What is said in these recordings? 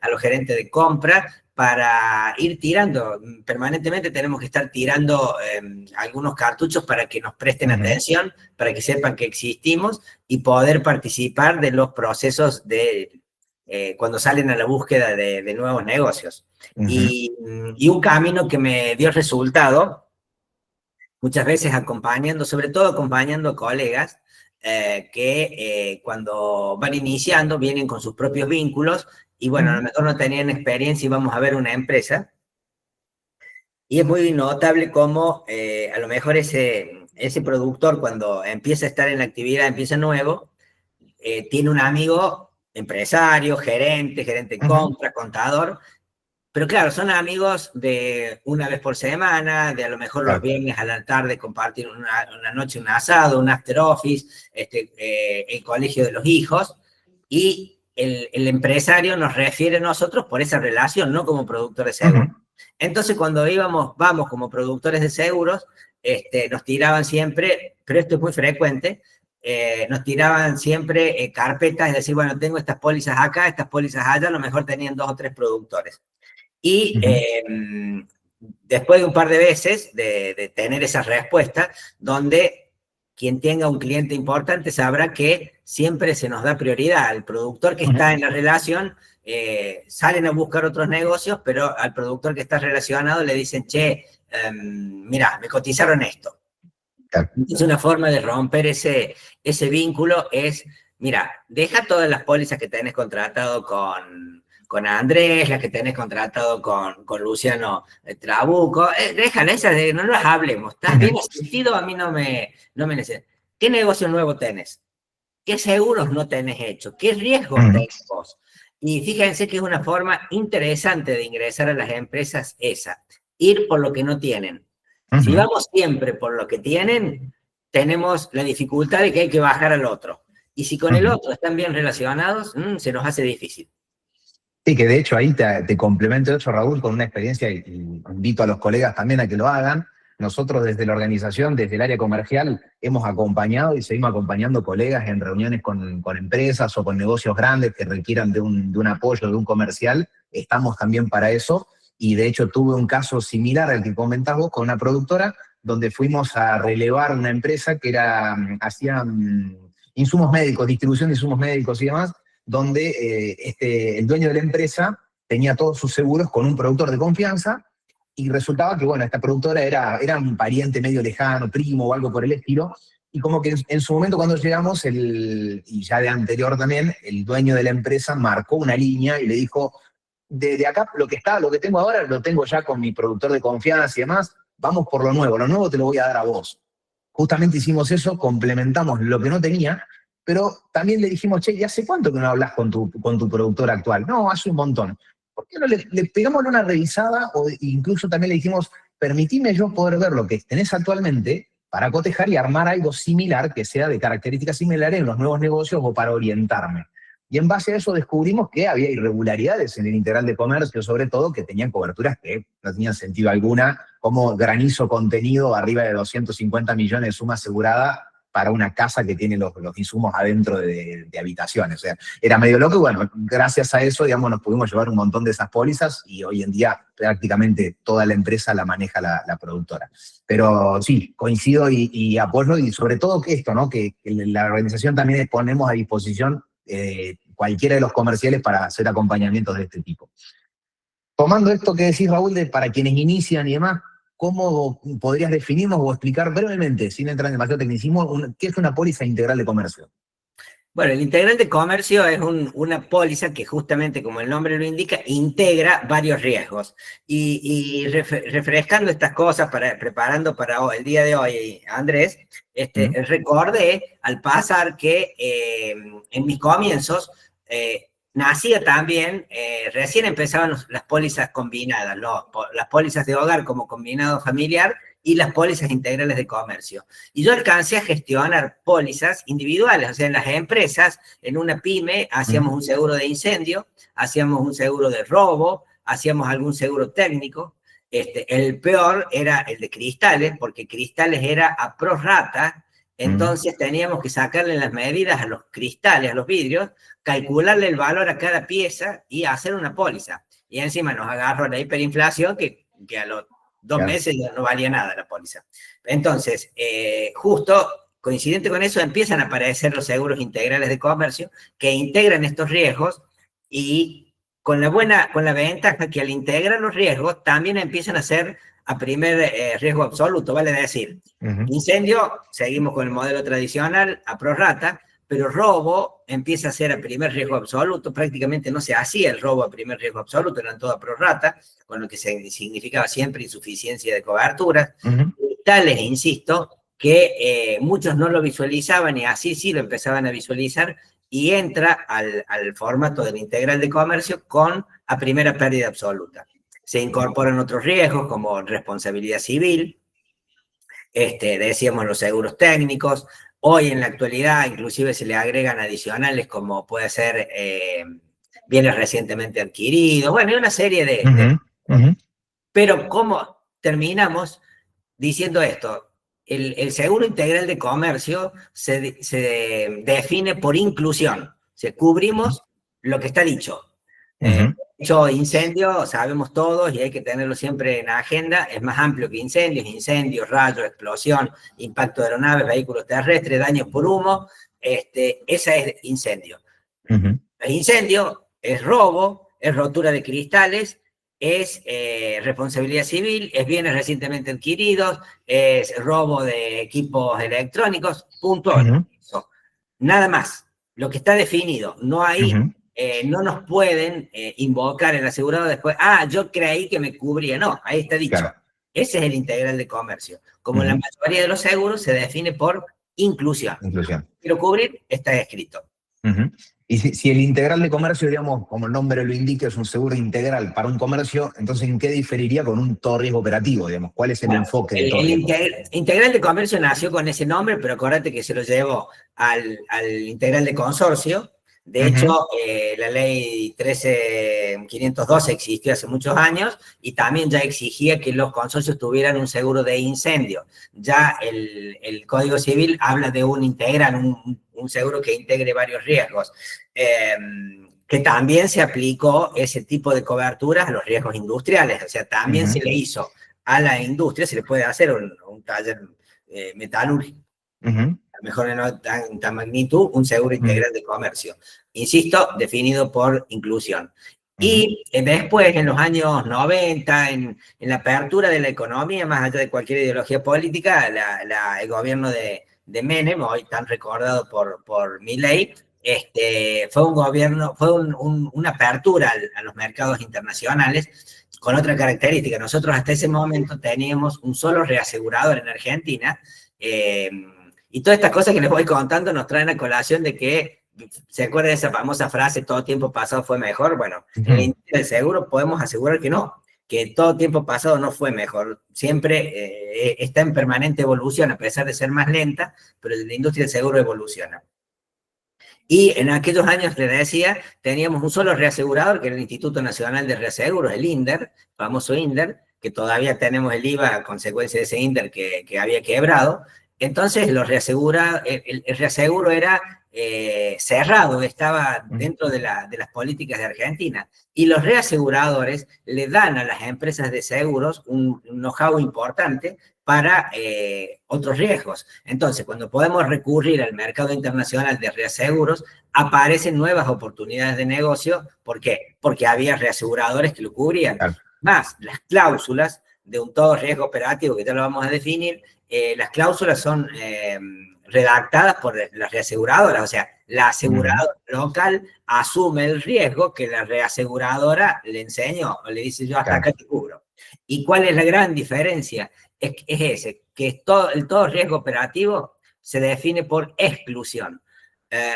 a los gerentes de compra, para ir tirando. Permanentemente tenemos que estar tirando algunos cartuchos para que nos presten atención, para que sepan que existimos y poder participar de los procesos de cuando salen a la búsqueda de nuevos negocios. Y un camino que me dio resultado, muchas veces acompañando, sobre todo acompañando a colegas que cuando van iniciando vienen con sus propios vínculos y bueno, a lo mejor no tenían experiencia y vamos a ver una empresa. Y es muy notable cómo a lo mejor ese productor cuando empieza a estar en la actividad, empieza nuevo, tiene un amigo empresario, gerente de compra, contador, pero claro, son amigos de una vez por semana, de a lo mejor los viernes a la tarde compartir una noche, un asado, un after office, el colegio de los hijos, y el empresario nos refiere a nosotros por esa relación, no como productor de seguros. Entonces, cuando vamos como productores de seguros, nos tiraban siempre, pero esto es muy frecuente, nos tiraban siempre carpetas, es decir, bueno, tengo estas pólizas acá, estas pólizas allá, a lo mejor tenían 2 o 3 productores. Y después de un par de veces de tener esas respuestas, donde quien tenga un cliente importante sabrá que siempre se nos da prioridad al productor que está en la relación. Salen a buscar otros negocios, pero al productor que está relacionado le dicen, che, mira, me cotizaron esto. Entonces una forma de romper ese vínculo es, mira, deja todas las pólizas que tenés contratado con Andrés, las que tenés contratado con Luciano Trabuco, déjala, esas no las hablemos, ¿estás bien asistido? A mí no me necesitas. ¿Qué negocio nuevo tenés? ¿Qué seguros no tenés hecho? ¿Qué riesgos tenés vos? Y fíjense que es una forma interesante de ingresar a las empresas esa, ir por lo que no tienen. Si vamos siempre por lo que tienen, tenemos la dificultad de que hay que bajar al otro. Y si con el otro están bien relacionados, se nos hace difícil. Sí, que de hecho ahí te complemento eso, Raúl, con una experiencia y invito a los colegas también a que lo hagan. Nosotros desde la organización, desde el área comercial, hemos acompañado y seguimos acompañando colegas en reuniones con empresas o con negocios grandes que requieran de un apoyo, de un comercial. Estamos también para eso. Y de hecho tuve un caso similar al que comentás vos con una productora, donde fuimos a relevar una empresa que hacía insumos médicos, distribución de insumos médicos y demás, donde el dueño de la empresa tenía todos sus seguros con un productor de confianza, y resultaba que, bueno, esta productora era un pariente medio lejano, primo o algo por el estilo, y como que en su momento cuando llegamos, y ya de anterior también, el dueño de la empresa marcó una línea y le dijo, de acá lo que tengo ahora lo tengo ya con mi productor de confianza y demás, vamos por lo nuevo te lo voy a dar a vos. Justamente hicimos eso, complementamos lo que no tenía, pero también le dijimos, che, ¿y hace cuánto que no hablas con tu productor actual? No, hace un montón. ¿Por qué no le pegamos una revisada? O incluso también le dijimos, permitime yo poder ver lo que tenés actualmente para cotejar y armar algo similar que sea de características similares en los nuevos negocios o para orientarme. Y en base a eso descubrimos que había irregularidades en el integral de comercio, sobre todo que tenían coberturas que no tenían sentido alguna, como granizo contenido arriba de 250 millones de suma asegurada para una casa que tiene los insumos adentro de habitaciones. O sea, era medio loco y bueno, gracias a eso, digamos, nos pudimos llevar un montón de esas pólizas y hoy en día prácticamente toda la empresa la maneja la productora. Pero sí, coincido y apoyo, y sobre todo que esto, ¿no? Que la organización también ponemos a disposición cualquiera de los comerciales para hacer acompañamientos de este tipo. Tomando esto que decís, Raúl, de para quienes inician y demás, ¿cómo podrías definirnos o explicar brevemente, sin entrar en demasiado tecnicismo, qué es una póliza integral de comercio? Bueno, el integral de comercio es una póliza que justamente, como el nombre lo indica, integra varios riesgos. Y refrescando estas cosas, preparando para el día de hoy, Andrés, recordé al pasar que en mis comienzos nacía también, recién empezaban las pólizas combinadas, las pólizas de hogar como combinado familiar, y las pólizas integrales de comercio. Y yo alcancé a gestionar pólizas individuales, o sea, en las empresas, en una pyme, hacíamos un seguro de incendio, hacíamos un seguro de robo, hacíamos algún seguro técnico. El peor era el de cristales, porque cristales era a prorrata, Entonces teníamos que sacarle las medidas a los cristales, a los vidrios, calcularle el valor a cada pieza y hacer una póliza. Y encima nos agarró la hiperinflación que a los 2 meses ya no valía nada la póliza. Entonces, justo coincidente con eso, empiezan a aparecer los seguros integrales de comercio que integran estos riesgos y con la ventaja que al integrar los riesgos también empiezan a ser a primer riesgo absoluto, vale decir, incendio, seguimos con el modelo tradicional, a prorrata, pero robo empieza a ser a primer riesgo absoluto, prácticamente no se hacía el robo a primer riesgo absoluto, eran todo a prorrata, con lo que significaba siempre insuficiencia de cobertura. Tales, insisto, que muchos no lo visualizaban y así sí lo empezaban a visualizar y entra al formato del integral de comercio con a primera pérdida absoluta. Se incorporan otros riesgos como responsabilidad civil, decíamos los seguros técnicos, hoy en la actualidad inclusive se le agregan adicionales como puede ser bienes recientemente adquiridos, bueno, hay una serie de pero ¿cómo terminamos diciendo esto? El seguro integral de comercio se define por inclusión, cubrimos lo que está dicho. Hecho, incendio, sabemos todos y hay que tenerlo siempre en agenda, es más amplio que incendios, rayos, explosión, impacto de aeronaves, vehículos terrestres, daños por humo, esa es incendio. El incendio es robo, es rotura de cristales, es responsabilidad civil, es bienes recientemente adquiridos, es robo de equipos electrónicos, punto. Nada más, lo que está definido, no hay... no nos pueden invocar el asegurado después, yo creí que me cubría, no, ahí está dicho. Claro. Ese es el integral de comercio. Como la mayoría de los seguros se define por inclusión. Quiero cubrir, está escrito. Y si el integral de comercio, digamos, como el nombre lo indica, es un seguro integral para un comercio, entonces ¿en qué diferiría con un todo riesgo operativo, digamos? ¿Cuál es el enfoque de todo riesgo? Integral de comercio nació con ese nombre, pero acuérdate que se lo llevó al integral de consorcio. De hecho, la ley 13512 existió hace muchos años y también ya exigía que los consorcios tuvieran un seguro de incendio. Ya el Código Civil habla de un integral, un seguro que integre varios riesgos. Que también se aplicó ese tipo de coberturas a los riesgos industriales. O sea, también se le hizo a la industria, se le puede hacer un taller metalúrgico. A lo mejor no tan magnitud, un seguro integral de comercio. Insisto, definido por inclusión. Y después, en los años 90, en la apertura de la economía, más allá de cualquier ideología política, el gobierno de Menem, hoy tan recordado por Milei, fue un gobierno, fue una apertura a los mercados internacionales con otra característica. Nosotros hasta ese momento teníamos un solo reasegurador en Argentina, y todas estas cosas que les voy contando nos traen a colación de que, ¿se acuerdan de esa famosa frase, todo tiempo pasado fue mejor? Bueno, en la industria del seguro podemos asegurar que no, que todo tiempo pasado no fue mejor. Siempre está en permanente evolución, a pesar de ser más lenta, pero la industria del seguro evoluciona. Y en aquellos años, les decía, teníamos un solo reasegurador, que era el Instituto Nacional de Reaseguros, el INDER, famoso INDER, que todavía tenemos el IVA a consecuencia de ese INDER que había quebrado. Entonces, el reaseguro era cerrado, estaba dentro de las políticas de Argentina. Y los reaseguradores le dan a las empresas de seguros un know-how importante para otros riesgos. Entonces, cuando podemos recurrir al mercado internacional de reaseguros, aparecen nuevas oportunidades de negocio. ¿Por qué? Porque había reaseguradores que lo cubrían. Claro. Más, las cláusulas de un todo riesgo operativo, que ya lo vamos a definir, las cláusulas son redactadas por las reaseguradoras, o sea, la aseguradora local asume el riesgo que la reaseguradora le enseñó, o le dice yo hasta acá te cubro. ¿Y cuál es la gran diferencia? Es ese, que el todo riesgo operativo se define por exclusión.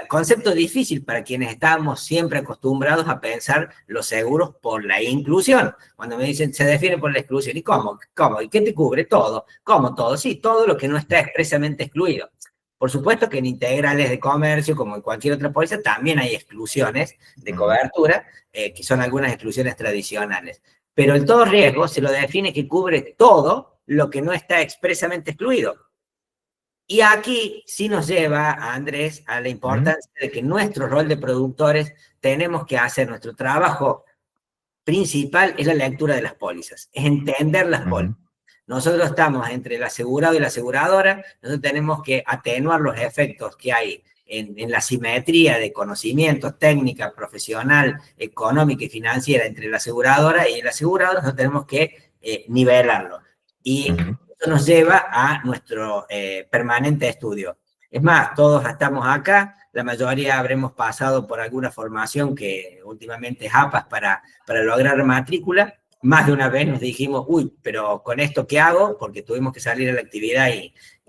Concepto difícil para quienes estamos siempre acostumbrados a pensar los seguros por la inclusión. Cuando me dicen, se define por la exclusión. ¿Y cómo? ¿Y qué te cubre? Todo. ¿Cómo todo? Sí, todo lo que no está expresamente excluido. Por supuesto que en integrales de comercio, como en cualquier otra póliza, también hay exclusiones de cobertura, que son algunas exclusiones tradicionales. Pero el todo riesgo se lo define que cubre todo lo que no está expresamente excluido. Y aquí sí nos lleva, a Andrés, a la importancia de que nuestro rol de productores tenemos que hacer nuestro trabajo principal es la lectura de las pólizas, es entender las pólizas. Nosotros estamos entre el asegurado y la aseguradora, nosotros tenemos que atenuar los efectos que hay en la simetría de conocimientos, técnica, profesional, económica y financiera entre la aseguradora y el asegurador, nosotros tenemos que nivelarlo. Y eso nos lleva a nuestro permanente estudio. Es más, todos estamos acá, la mayoría habremos pasado por alguna formación que últimamente es APAS para lograr matrícula. Más de una vez nos dijimos, uy, pero con esto ¿qué hago? Porque tuvimos que salir a la actividad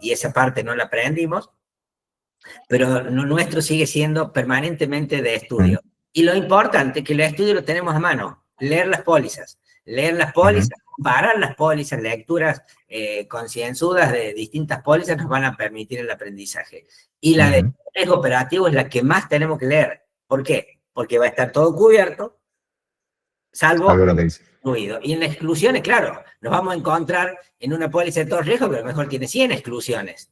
y esa parte no la aprendimos. Pero lo nuestro sigue siendo permanentemente de estudio. Y lo importante es que el estudio lo tenemos a mano, leer las pólizas, comparar las pólizas, lecturas concienzudas de distintas pólizas nos van a permitir el aprendizaje. Y la de riesgo operativo es la que más tenemos que leer. ¿Por qué? Porque va a estar todo cubierto, salvo lo que dice. excluido. Y en las exclusiones, claro, nos vamos a encontrar en una póliza de todo riesgo, pero a lo mejor tiene 100 exclusiones.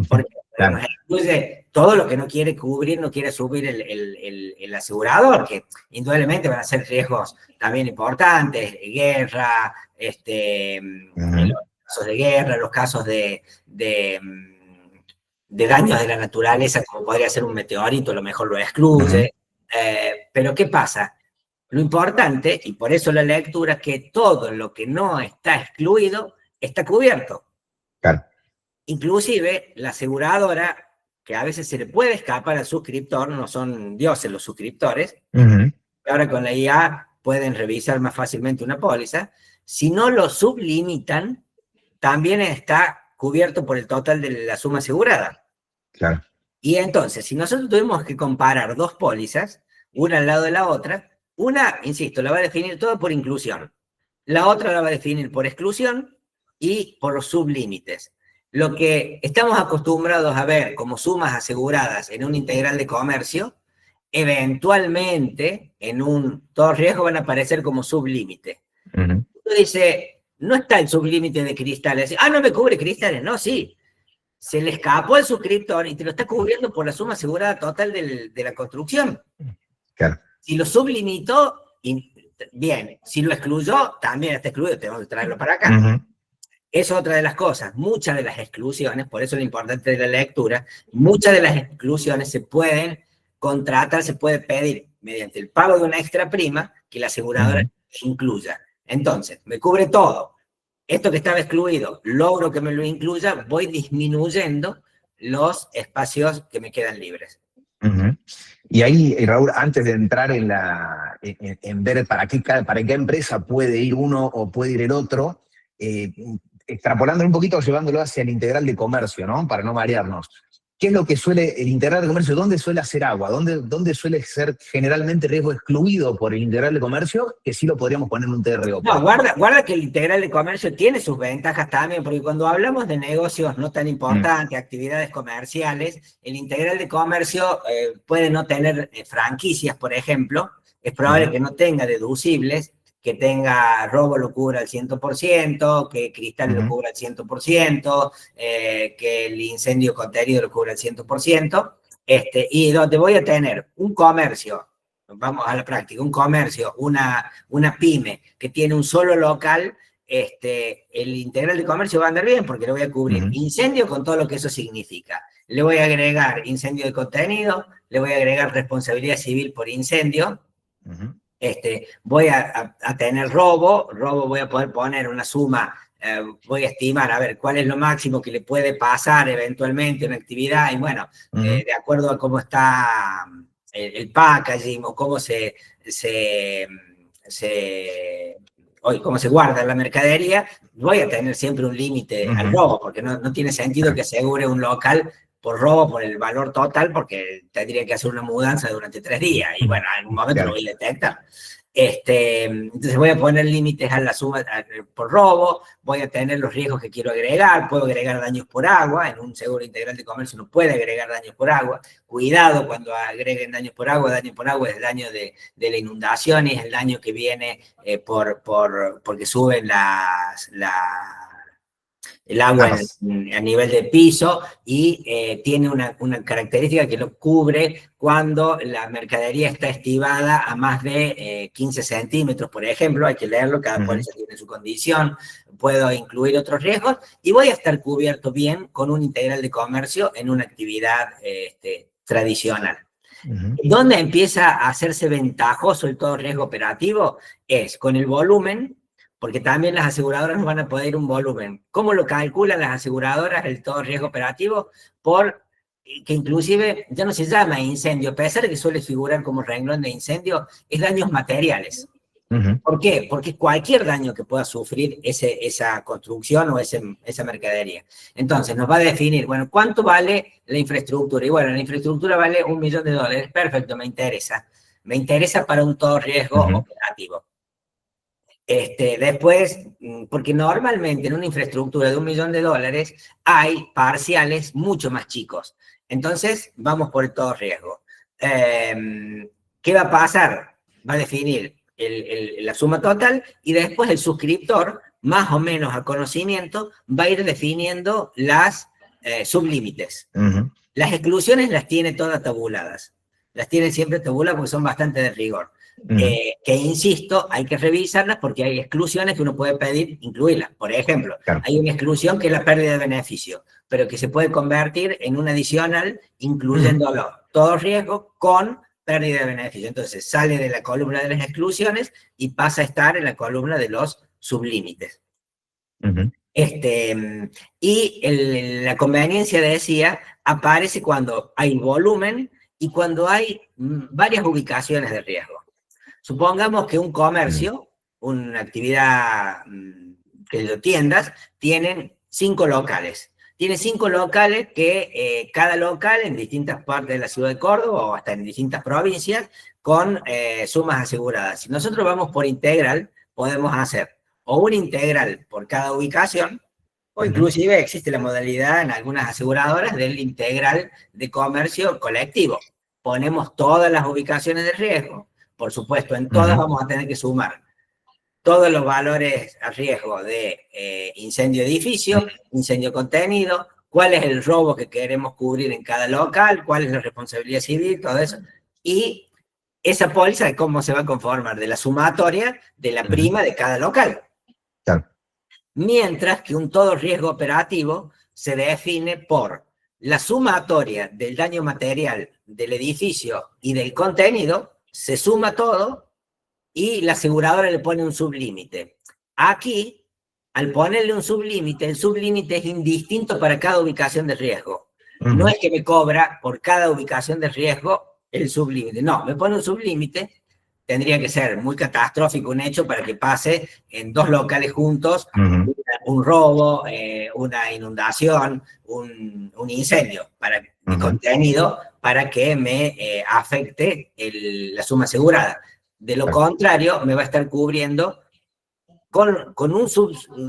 Porque nos excluye todo lo que no quiere cubrir, no quiere subir el asegurador, que indudablemente van a ser riesgos también importantes, guerra, los casos de guerra, los casos de daños de la naturaleza, como podría ser un meteorito, a lo mejor lo excluye. Pero ¿qué pasa? Lo importante, y por eso la lectura, es que todo lo que no está excluido está cubierto. Claro. Inclusive la aseguradora, que a veces se le puede escapar al suscriptor, no son dioses los suscriptores, ahora con la IA pueden revisar más fácilmente una póliza, si no lo sublimitan, también está cubierto por el total de la suma asegurada. Claro. Y entonces, si nosotros tuvimos que comparar dos pólizas, una al lado de la otra, una, insisto, la va a definir todo por inclusión, la otra la va a definir por exclusión y por los sublímites. Lo que estamos acostumbrados a ver como sumas aseguradas en un integral de comercio, eventualmente en un todo riesgo van a aparecer como sublímite. Uno dice, no está el sublímite de cristales. Ah, no me cubre cristales. No, sí. Se le escapó al suscriptor y te lo está cubriendo por la suma asegurada total de la construcción. Claro. Si lo sublimitó, bien. Si lo excluyó, también está excluido. Tenemos que traerlo para acá. Es otra de las cosas. Muchas de las exclusiones, por eso lo importante de la lectura, muchas de las exclusiones se pueden contratar, se puede pedir mediante el pago de una extra prima que la aseguradora incluya. Entonces, me cubre todo. Esto que estaba excluido, logro que me lo incluya, voy disminuyendo los espacios que me quedan libres. Y ahí, Raúl, antes de entrar en ver para qué empresa puede ir uno o puede ir el otro, extrapolándolo un poquito, llevándolo hacia el integral de comercio, ¿no? Para no marearnos. ¿Qué es lo que suele, el integral de comercio, dónde suele hacer agua? ¿Dónde suele ser generalmente riesgo excluido por el integral de comercio? Que sí lo podríamos poner en un TRO. No, guarda que el integral de comercio tiene sus ventajas también, porque cuando hablamos de negocios no tan importantes, actividades comerciales, el integral de comercio puede no tener franquicias, por ejemplo, es probable que no tenga deducibles, que tenga robo lo cubra al 100%, que cristal lo cubra al 100%, que el incendio contenido lo cubra al 100%, y donde voy a tener un comercio, vamos a la práctica, un comercio, una pyme que tiene un solo local, el integral de comercio va a andar bien porque le voy a cubrir incendio con todo lo que eso significa. Le voy a agregar incendio de contenido, le voy a agregar responsabilidad civil por incendio, voy a tener robo voy a poder poner una suma, voy a estimar, a ver, cuál es lo máximo que le puede pasar eventualmente en una actividad, y bueno, de acuerdo a cómo está el packaging o cómo cómo se guarda la mercadería, voy a tener siempre un límite al robo, porque no tiene sentido que asegure un local por robo, por el valor total, porque tendría que hacer una mudanza durante 3 días, y bueno, en algún momento lo voy a detectar. Entonces voy a poner límites a la suma por robo, voy a tener los riesgos que quiero agregar, puedo agregar daños por agua, en un seguro integral de comercio no puede agregar daños por agua, cuidado cuando agreguen daños por agua es el daño de la inundación, y es el daño que viene porque suben el agua a nivel de piso y tiene una característica que lo cubre cuando la mercadería está estibada a más de 15 centímetros, por ejemplo. Hay que leerlo, cada póliza tiene su condición. Puedo incluir otros riesgos y voy a estar cubierto bien con un integral de comercio en una actividad tradicional. ¿Dónde empieza a hacerse ventajoso el todo riesgo operativo? Es con el volumen, porque también las aseguradoras nos van a poder un volumen. ¿Cómo lo calculan las aseguradoras el todo riesgo operativo? Que inclusive ya no se llama incendio, a pesar de que suele figurar como renglón de incendio, es daños materiales. ¿Por qué? Porque cualquier daño que pueda sufrir esa construcción o esa mercadería. Entonces nos va a definir, bueno, ¿cuánto vale la infraestructura? Y bueno, la infraestructura vale $1 millón. Perfecto, me interesa. Me interesa para un todo riesgo operativo. Después, porque normalmente en una infraestructura de $1 millón hay parciales mucho más chicos. Entonces, vamos por el todo riesgo. ¿Qué va a pasar? Va a definir la suma total y después el suscriptor, más o menos a conocimiento, va a ir definiendo las sublímites. Las exclusiones las tiene todas tabuladas. Las tiene siempre tabuladas porque son bastante de rigor. Que insisto, hay que revisarlas porque hay exclusiones que uno puede pedir incluirlas. Por ejemplo, hay una exclusión que es la pérdida de beneficio, pero que se puede convertir en un adicional incluyéndolo todo riesgo con pérdida de beneficio. Entonces sale de la columna de las exclusiones y pasa a estar en la columna de los sublímites. Y la conveniencia, decía, aparece cuando hay volumen y cuando hay varias ubicaciones de riesgo. Supongamos que un comercio, una actividad de tiendas, tienen 5 locales. Tiene 5 locales que cada local en distintas partes de la ciudad de Córdoba o hasta en distintas provincias con sumas aseguradas. Si nosotros vamos por integral, podemos hacer o un integral por cada ubicación o inclusive existe la modalidad en algunas aseguradoras del integral de comercio colectivo. Ponemos todas las ubicaciones de riesgo. Por supuesto, en todas vamos a tener que sumar todos los valores a riesgo de incendio edificio, incendio contenido, cuál es el robo que queremos cubrir en cada local, cuál es la responsabilidad civil, todo eso. Y esa póliza, ¿cómo se va a conformar? De la sumatoria de la prima de cada local. Mientras que un todo riesgo operativo se define por la sumatoria del daño material del edificio y del contenido, se suma todo y la aseguradora le pone un sublímite. Aquí, al ponerle un sublímite, el sublímite es indistinto para cada ubicación de riesgo. No es que me cobra por cada ubicación de riesgo el sublímite. No, me pone un sublímite. Tendría que ser muy catastrófico un hecho para que pase en 2 locales juntos un robo, una inundación, un incendio de contenido para que me afecte la suma asegurada. De lo contrario, me va a estar cubriendo con un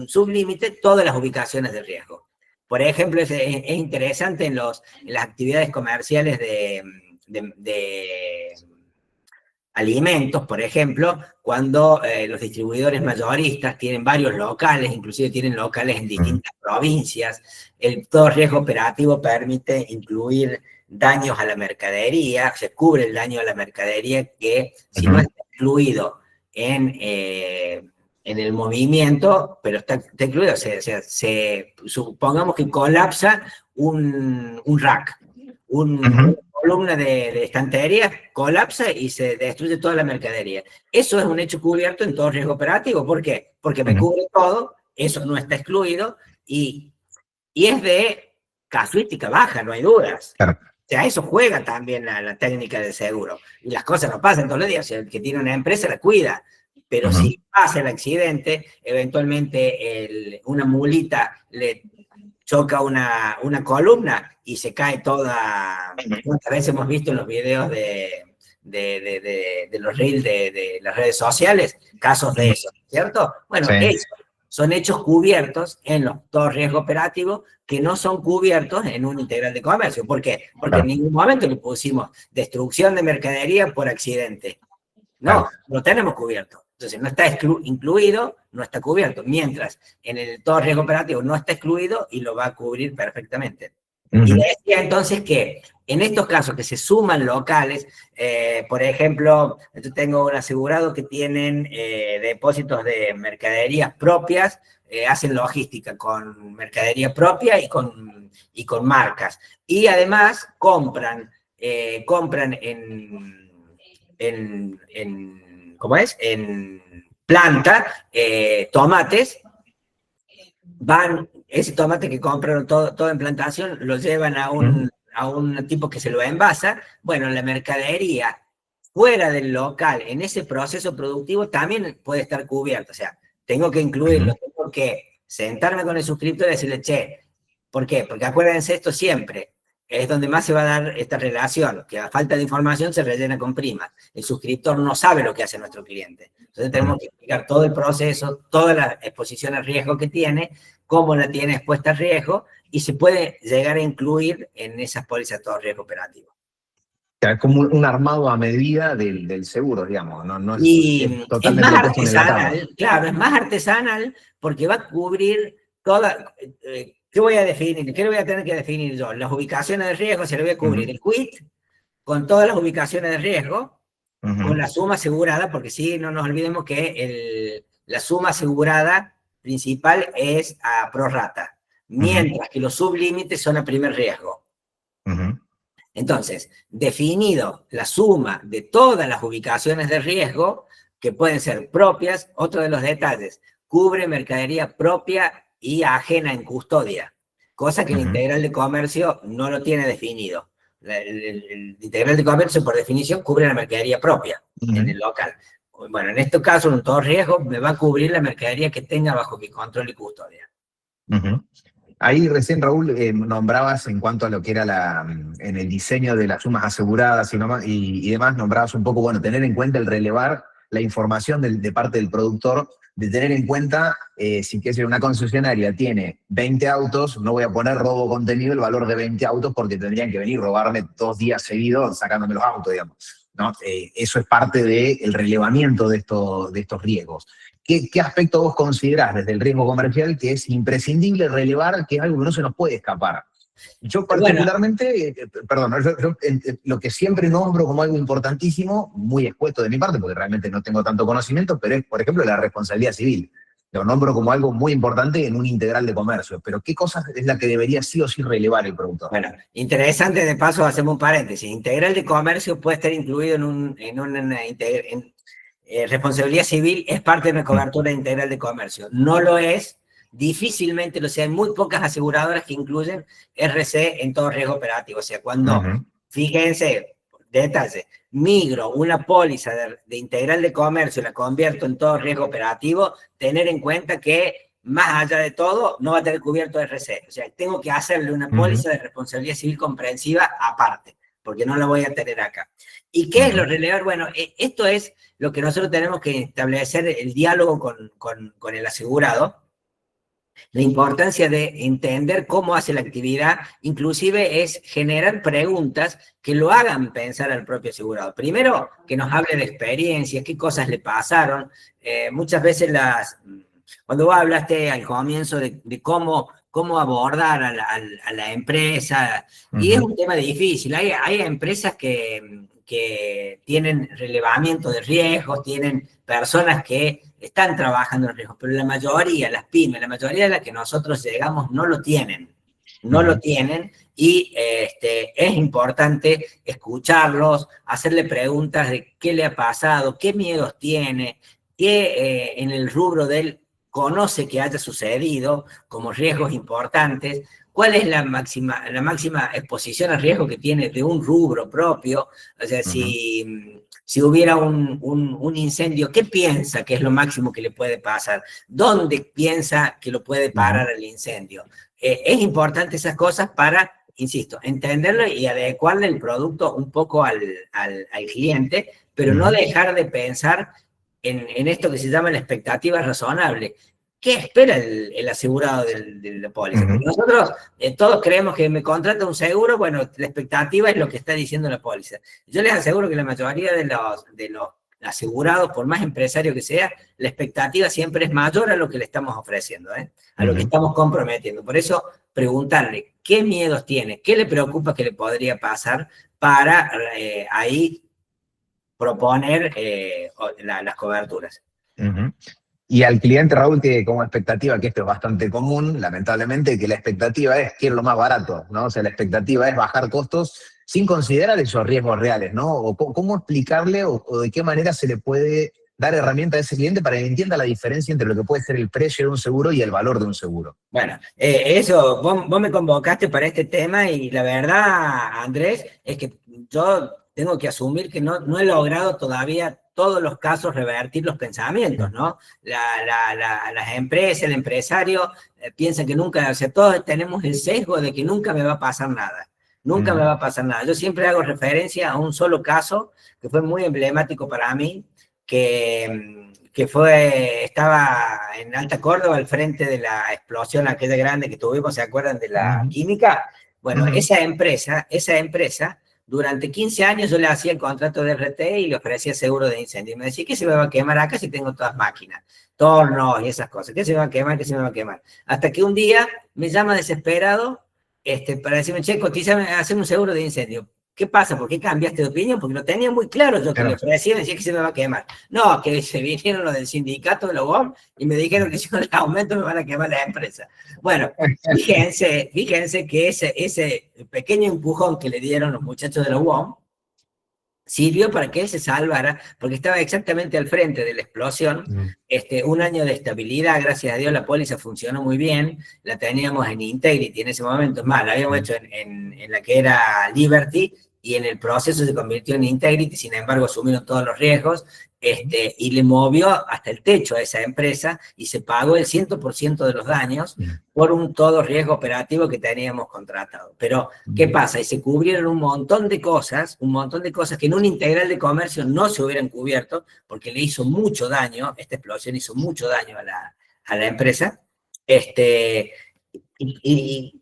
sublímite todas las ubicaciones de riesgo. Por ejemplo, es interesante en las actividades comerciales de alimentos, por ejemplo, cuando los distribuidores mayoristas tienen varios locales, inclusive tienen locales en distintas provincias, el todo riesgo operativo permite incluir daños a la mercadería, se cubre el daño a la mercadería que si no está incluido en el movimiento, pero está incluido, supongamos que colapsa un rack, una columna de estanterías, colapsa y se destruye toda la mercadería. Eso es un hecho cubierto en todo riesgo operativo. ¿Por qué? Porque me cubre todo, eso no está excluido y es de casuística baja, no hay dudas. O sea, eso juega también la técnica del seguro. Y las cosas no pasan todos los días. O sea, el que tiene una empresa la cuida. Pero si pasa el accidente, eventualmente una mulita le choca una columna y se cae toda. ¿Cuántas veces hemos visto en los videos de los reels de las redes sociales casos de eso, ¿cierto? Bueno, eso son hechos cubiertos en los todo riesgo operativo que no son cubiertos en un integral de comercio. ¿Por qué? Porque en ningún momento le pusimos destrucción de mercadería por accidente. No, lo tenemos cubierto. Entonces, no está incluido, no está cubierto, mientras en el todo riesgo operativo no está excluido y lo va a cubrir perfectamente. Y decía entonces que en estos casos que se suman locales, por ejemplo, yo tengo un asegurado que tienen depósitos de mercaderías propias, hacen logística con mercadería propia y con marcas. Y además compran ¿cómo es? En planta, tomates, ese tomate que compraron todo en plantación, lo llevan a un tipo que se lo envasa. Bueno, la mercadería fuera del local, en ese proceso productivo, también puede estar cubierta. O sea, tengo que incluirlo, tengo que sentarme con el suscriptor y decirle, che, ¿por qué? Porque acuérdense esto siempre, es donde más se va a dar esta relación, que a falta de información se rellena con primas. El suscriptor no sabe lo que hace nuestro cliente. Entonces tenemos que explicar todo el proceso, toda la exposición al riesgo que tiene, cómo la tiene expuesta al riesgo, y se puede llegar a incluir en esas pólizas todo riesgo operativo. Es como un armado a medida del seguro, digamos, no Y es totalmente más puesto en el atado. artesanal, claro, es más artesanal porque va a cubrir toda... ¿Qué voy a definir? ¿Qué le voy a tener que definir yo? Las ubicaciones de riesgo, se le voy a cubrir el quit con todas las ubicaciones de riesgo, con la suma asegurada, porque sí, no nos olvidemos que la suma asegurada principal es a prorrata, mientras que los sublímites son a primer riesgo. Entonces, definido la suma de todas las ubicaciones de riesgo, que pueden ser propias, otro de los detalles, cubre mercadería propia y ajena en custodia, cosa que el integral de comercio no lo tiene definido. El integral de comercio, por definición, cubre la mercadería propia en el local. Bueno, en este caso, en todo riesgo, me va a cubrir la mercadería que tenga bajo mi control y custodia. Ahí recién, Raúl, nombrabas en cuanto a lo que era en el diseño de las sumas aseguradas y demás, nombrabas un poco, bueno, tener en cuenta el relevar la información de parte del productor, de tener en cuenta, si que una concesionaria tiene 20 autos, no voy a poner robo contenido el valor de 20 autos porque tendrían que venir a robarme 2 días seguidos sacándome los autos, digamos, ¿no? Eso es parte del relevamiento de estos riesgos. ¿Qué aspecto vos considerás desde el riesgo comercial que es imprescindible relevar, que es algo que no se nos puede escapar? Yo particularmente, lo que siempre nombro como algo importantísimo, muy escueto de mi parte, porque realmente no tengo tanto conocimiento, pero es, por ejemplo, la responsabilidad civil. Lo nombro como algo muy importante en un integral de comercio. Pero ¿qué cosa es la que debería sí o sí relevar el productor? Bueno, interesante, de paso hacemos un paréntesis. Integral de comercio puede estar incluido en responsabilidad civil, es parte de una cobertura integral de comercio. No lo es, difícilmente lo sea. Hay muy pocas aseguradoras que incluyen RC en todo riesgo operativo. O sea, cuando, fíjense, detalle, migro una póliza de integral de comercio, la convierto en todo riesgo operativo, tener en cuenta que más allá de todo, no va a tener cubierto RC. O sea, tengo que hacerle una póliza de responsabilidad civil comprensiva aparte, porque no la voy a tener acá. ¿Y qué es lo relevar? Bueno, esto es lo que nosotros tenemos que establecer, el diálogo con el asegurado, la importancia de entender cómo hace la actividad, inclusive es generar preguntas que lo hagan pensar al propio asegurado. Primero, que nos hable de experiencias, qué cosas le pasaron. Muchas veces cuando vos hablaste al comienzo de cómo abordar a la empresa, y es un tema difícil. Hay empresas que tienen relevamiento de riesgos, tienen personas que están trabajando en riesgos, pero la mayoría, las pymes, la mayoría de las que nosotros llegamos no lo tienen. No lo tienen, y es importante escucharlos, hacerle preguntas de qué le ha pasado, qué miedos tiene, qué en el rubro de él conoce que haya sucedido como riesgos importantes, cuál es la máxima exposición al riesgo que tiene de un rubro propio. O sea, si hubiera un incendio, ¿qué piensa que es lo máximo que le puede pasar? ¿Dónde piensa que lo puede parar el incendio? Es importante esas cosas para, insisto, entenderlo y adecuarle el producto un poco al cliente, pero no dejar de pensar en esto que se llama la expectativa razonable. ¿Qué espera el asegurado de la póliza? Porque nosotros todos creemos que me contrata un seguro, bueno, la expectativa es lo que está diciendo la póliza. Yo les aseguro que la mayoría de los asegurado, por más empresario que sea, la expectativa siempre es mayor a lo que le estamos ofreciendo, a lo que estamos comprometiendo. Por eso, preguntarle qué miedos tiene, qué le preocupa que le podría pasar para ahí proponer las coberturas. Y al cliente, Raúl, tiene como expectativa, que esto es bastante común, lamentablemente, que la expectativa es quiero lo más barato, ¿no? O sea, la expectativa es bajar costos sin considerar esos riesgos reales, ¿no? O cómo explicarle o de qué manera se le puede dar herramienta a ese cliente para que entienda la diferencia entre lo que puede ser el precio de un seguro y el valor de un seguro. Bueno, eso, vos me convocaste para este tema y la verdad, Andrés, es que yo tengo que asumir que no he logrado todavía todos los casos revertir los pensamientos, ¿no? Las empresas, el empresario piensan que nunca, o sea, todos tenemos el sesgo de que nunca me va a pasar nada. Nunca me va a pasar nada. Yo siempre hago referencia a un solo caso que fue muy emblemático para mí, que estaba en Alta Córdoba al frente de la explosión aquella grande que tuvimos, ¿se acuerdan de la química? Bueno, esa empresa, durante 15 años yo le hacía el contrato de RT y le ofrecía seguro de incendio. Y me decía, ¿qué se me va a quemar acá si tengo todas máquinas? Tornos y esas cosas. ¿Qué se me va a quemar? ¿Qué se me va a quemar? Hasta que un día me llama desesperado para decirme, che, cotízame, haceme un seguro de incendio. ¿Qué pasa? ¿Por qué cambiaste de opinión? Porque lo tenía muy claro yo que le ofrecía, me decía que se me va a quemar. No, que se vinieron los del sindicato de los UOM y me dijeron que si no les aumento me van a quemar la empresa. Bueno, fíjense que ese pequeño empujón que le dieron los muchachos de los UOM sirvió para que él se salvara, porque estaba exactamente al frente de la explosión. Un año de estabilidad, gracias a Dios la póliza funcionó muy bien, la teníamos en Integrity en ese momento, es más, la habíamos hecho en la que era Liberty, y en el proceso se convirtió en Integrity, sin embargo asumieron todos los riesgos, y le movió hasta el techo a esa empresa, y se pagó el 100% de los daños por un todo riesgo operativo que teníamos contratado. Pero, ¿qué pasa? Y se cubrieron un montón de cosas que en un integral de comercio no se hubieran cubierto, porque le hizo mucho daño, esta explosión hizo mucho daño a la empresa,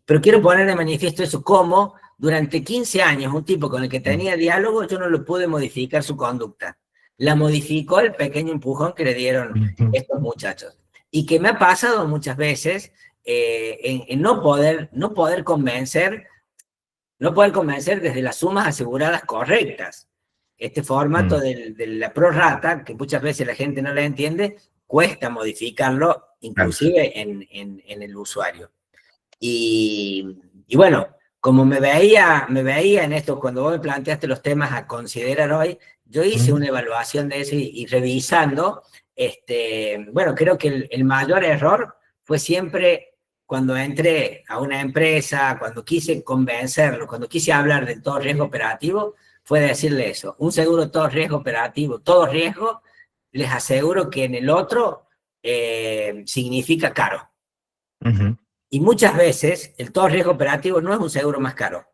pero quiero poner de manifiesto eso, como durante 15 años un tipo con el que tenía diálogo, yo no lo pude modificar su conducta. La modificó el pequeño empujón que le dieron estos muchachos. Y que me ha pasado muchas veces en no poder convencer desde las sumas aseguradas correctas. Este formato de la prorrata, que muchas veces la gente no la entiende, cuesta modificarlo, inclusive en el usuario. Y bueno, como me veía en esto, cuando vos me planteaste los temas a considerar hoy, yo hice una evaluación de eso y revisando, bueno, creo que el mayor error fue siempre cuando entré a una empresa, cuando quise convencerlo, cuando quise hablar de todo riesgo operativo, fue decirle eso, un seguro todo riesgo operativo, todo riesgo, les aseguro que en el otro significa caro. Y muchas veces el todo riesgo operativo no es un seguro más caro.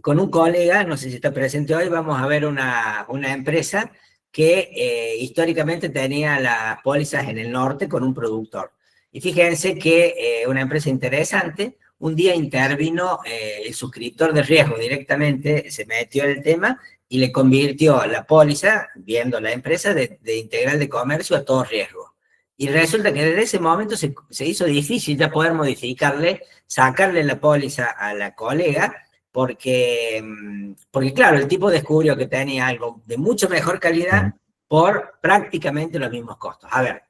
Con un colega, no sé si está presente hoy, vamos a ver una empresa que históricamente tenía las pólizas en el norte con un productor. Y fíjense que una empresa interesante, un día intervino el suscriptor de riesgo directamente, se metió en el tema y le convirtió la póliza, viendo la empresa, de integral de comercio a todo riesgo. Y resulta que desde ese momento se hizo difícil ya poder modificarle, sacarle la póliza a la colega, porque claro, el tipo descubrió que tenía algo de mucho mejor calidad por prácticamente los mismos costos. A ver,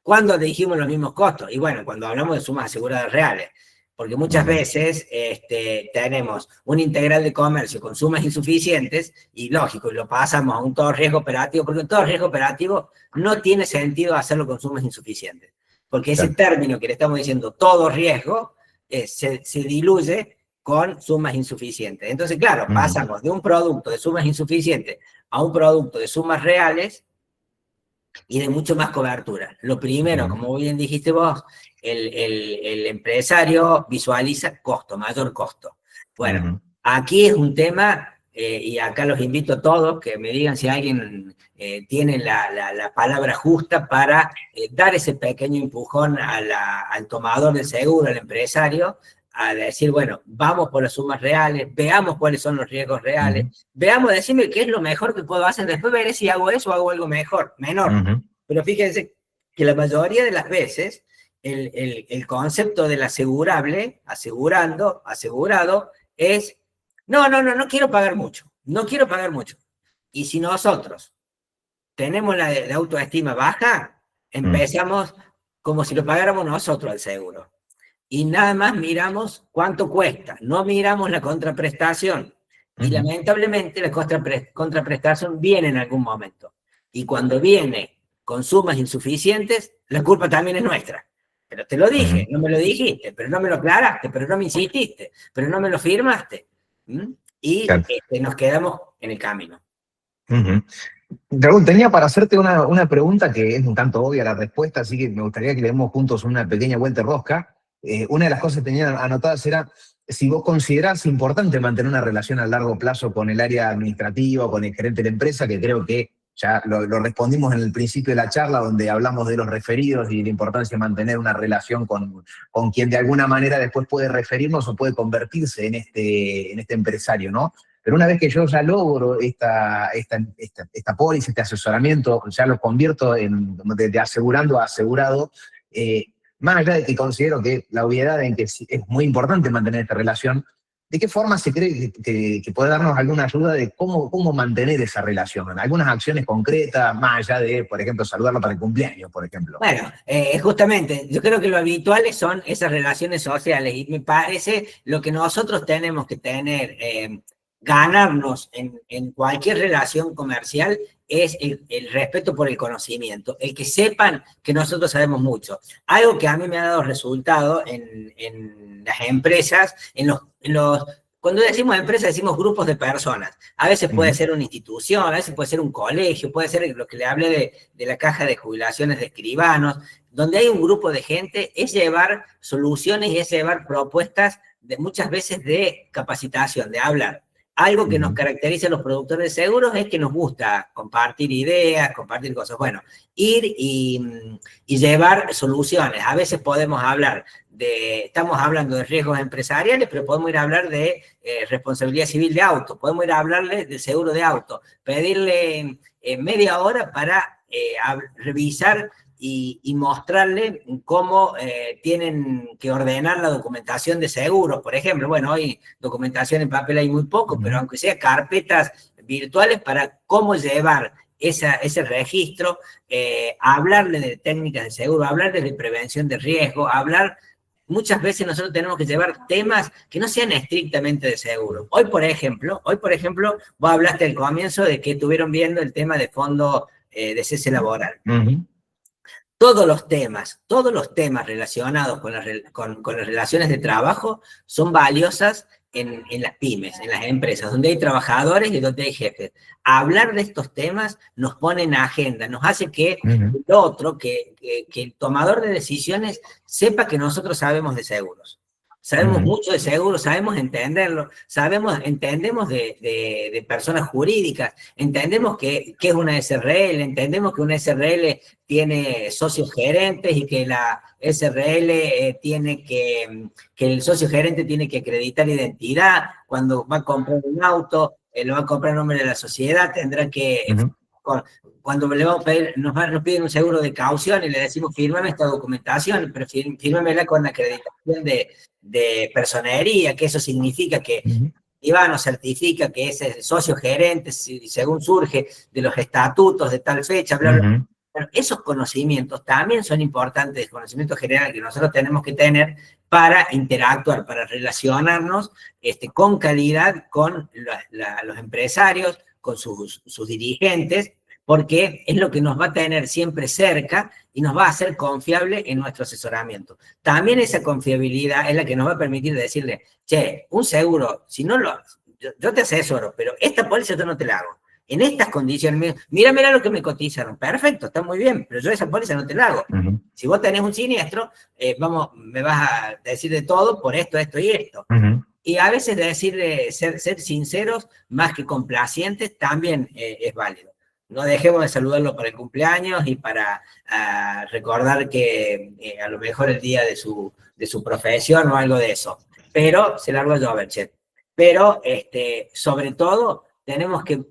¿cuándo dijimos los mismos costos? Y bueno, cuando hablamos de sumas aseguradas reales, porque muchas veces tenemos un integral de comercio con sumas insuficientes, y lógico, y lo pasamos a un todo riesgo operativo, porque un todo riesgo operativo no tiene sentido hacerlo con sumas insuficientes, porque ese término que le estamos diciendo, todo riesgo, se diluye con sumas insuficientes. Entonces, claro, pasamos de un producto de sumas insuficientes a un producto de sumas reales y de mucho más cobertura. Lo primero, como bien dijiste vos, el empresario visualiza costo, mayor costo. Bueno, aquí es un tema, y acá los invito a todos que me digan si alguien tiene la palabra justa para dar ese pequeño empujón al tomador del seguro, al empresario, a decir, bueno, vamos por las sumas reales, veamos cuáles son los riesgos reales, veamos, decime qué es lo mejor que puedo hacer, después veré si hago eso o hago algo menor. Pero fíjense que la mayoría de las veces el concepto del asegurable, asegurado, es, no quiero pagar mucho, no quiero pagar mucho. Y si nosotros tenemos la autoestima baja, empezamos como si lo pagáramos nosotros el seguro. Y nada más miramos cuánto cuesta, no miramos la contraprestación. Y lamentablemente la contraprestación viene en algún momento. Y cuando viene con sumas insuficientes, la culpa también es nuestra. Pero te lo dije, no me lo dijiste, pero no me lo aclaraste, pero no me insististe, pero no me lo firmaste. Y claro, nos quedamos en el camino. Raúl, tenía para hacerte una pregunta que es un tanto obvia la respuesta, así que me gustaría que le demos juntos una pequeña vuelta de rosca. Una de las cosas que tenía anotadas era si vos considerás importante mantener una relación a largo plazo con el área administrativa o con el gerente de la empresa, que creo que ya lo respondimos en el principio de la charla, donde hablamos de los referidos y la importancia de mantener una relación con quien de alguna manera después puede referirnos o puede convertirse en este empresario, ¿no? Pero una vez que yo ya logro esta póliza, este asesoramiento, ya lo convierto de asegurando a asegurado, más allá de que considero que la obviedad en que es muy importante mantener esta relación, ¿de qué forma se cree que puede darnos alguna ayuda de cómo mantener esa relación? Algunas acciones concretas, más allá de, por ejemplo, saludarlo para el cumpleaños, por ejemplo. Bueno, justamente, yo creo que lo habituales son esas relaciones sociales y me parece lo que nosotros tenemos que tener, ganarnos en cualquier relación comercial es el respeto por el conocimiento, el que sepan que nosotros sabemos mucho. Algo que a mí me ha dado resultado en las empresas, cuando decimos empresas decimos grupos de personas. A veces puede ser una institución, a veces puede ser un colegio, puede ser lo que le hablé de la caja de jubilaciones de escribanos, donde hay un grupo de gente, es llevar soluciones y es llevar propuestas muchas veces de capacitación, de hablar. Algo que nos caracteriza a los productores de seguros es que nos gusta compartir ideas, compartir cosas. Bueno, ir y llevar soluciones. A veces podemos hablar estamos hablando de riesgos empresariales, pero podemos ir a hablar de responsabilidad civil de auto, podemos ir a hablarle del seguro de auto, pedirle media hora para revisar y mostrarle cómo tienen que ordenar la documentación de seguros, por ejemplo. Bueno, hoy documentación en papel hay muy poco, pero aunque sea carpetas virtuales para cómo llevar ese registro, hablarle de técnicas de seguro, hablarle de prevención de riesgo, muchas veces nosotros tenemos que llevar temas que no sean estrictamente de seguro. Hoy, por ejemplo, vos hablaste al comienzo de que estuvieron viendo el tema de fondo de cese laboral. Todos los temas relacionados con las relaciones de trabajo son valiosas en las pymes, en las empresas, donde hay trabajadores y donde hay jefes. Hablar de estos temas nos pone en agenda, nos hace que el tomador de decisiones sepa que nosotros sabemos de seguros. Sabemos mucho de seguros, sabemos entenderlo, entendemos de personas jurídicas, entendemos que es una SRL, entendemos que una SRL tiene socios gerentes y que la SRL tiene que el socio gerente tiene que acreditar identidad. Cuando va a comprar un auto, lo va a comprar en nombre de la sociedad, tendrá que... Cuando le vamos a pedir, nos piden un seguro de caución y le decimos, fírmame esta documentación, pero fírmamela con la acreditación de personería, que eso significa que Iván certifica que es el socio gerente, según surge de los estatutos de tal fecha, bla, bla. Pero esos conocimientos también son importantes, conocimientos generales que nosotros tenemos que tener para interactuar, para relacionarnos con calidad con los empresarios, con sus dirigentes, porque es lo que nos va a tener siempre cerca y nos va a hacer confiable en nuestro asesoramiento. También esa confiabilidad es la que nos va a permitir decirle, che, un seguro, si no yo te asesoro, pero esta póliza yo no te la hago. En estas condiciones, mira lo que me cotizaron. Perfecto, está muy bien, pero yo esa póliza no te la hago. Si vos tenés un siniestro, me vas a decir de todo por esto y esto. Y a veces ser sinceros más que complacientes también es válido. No dejemos de saludarlo para el cumpleaños y para recordar que a lo mejor el día de su profesión o algo de eso. pero se largó a llover, che. Pero, sobre todo, tenemos que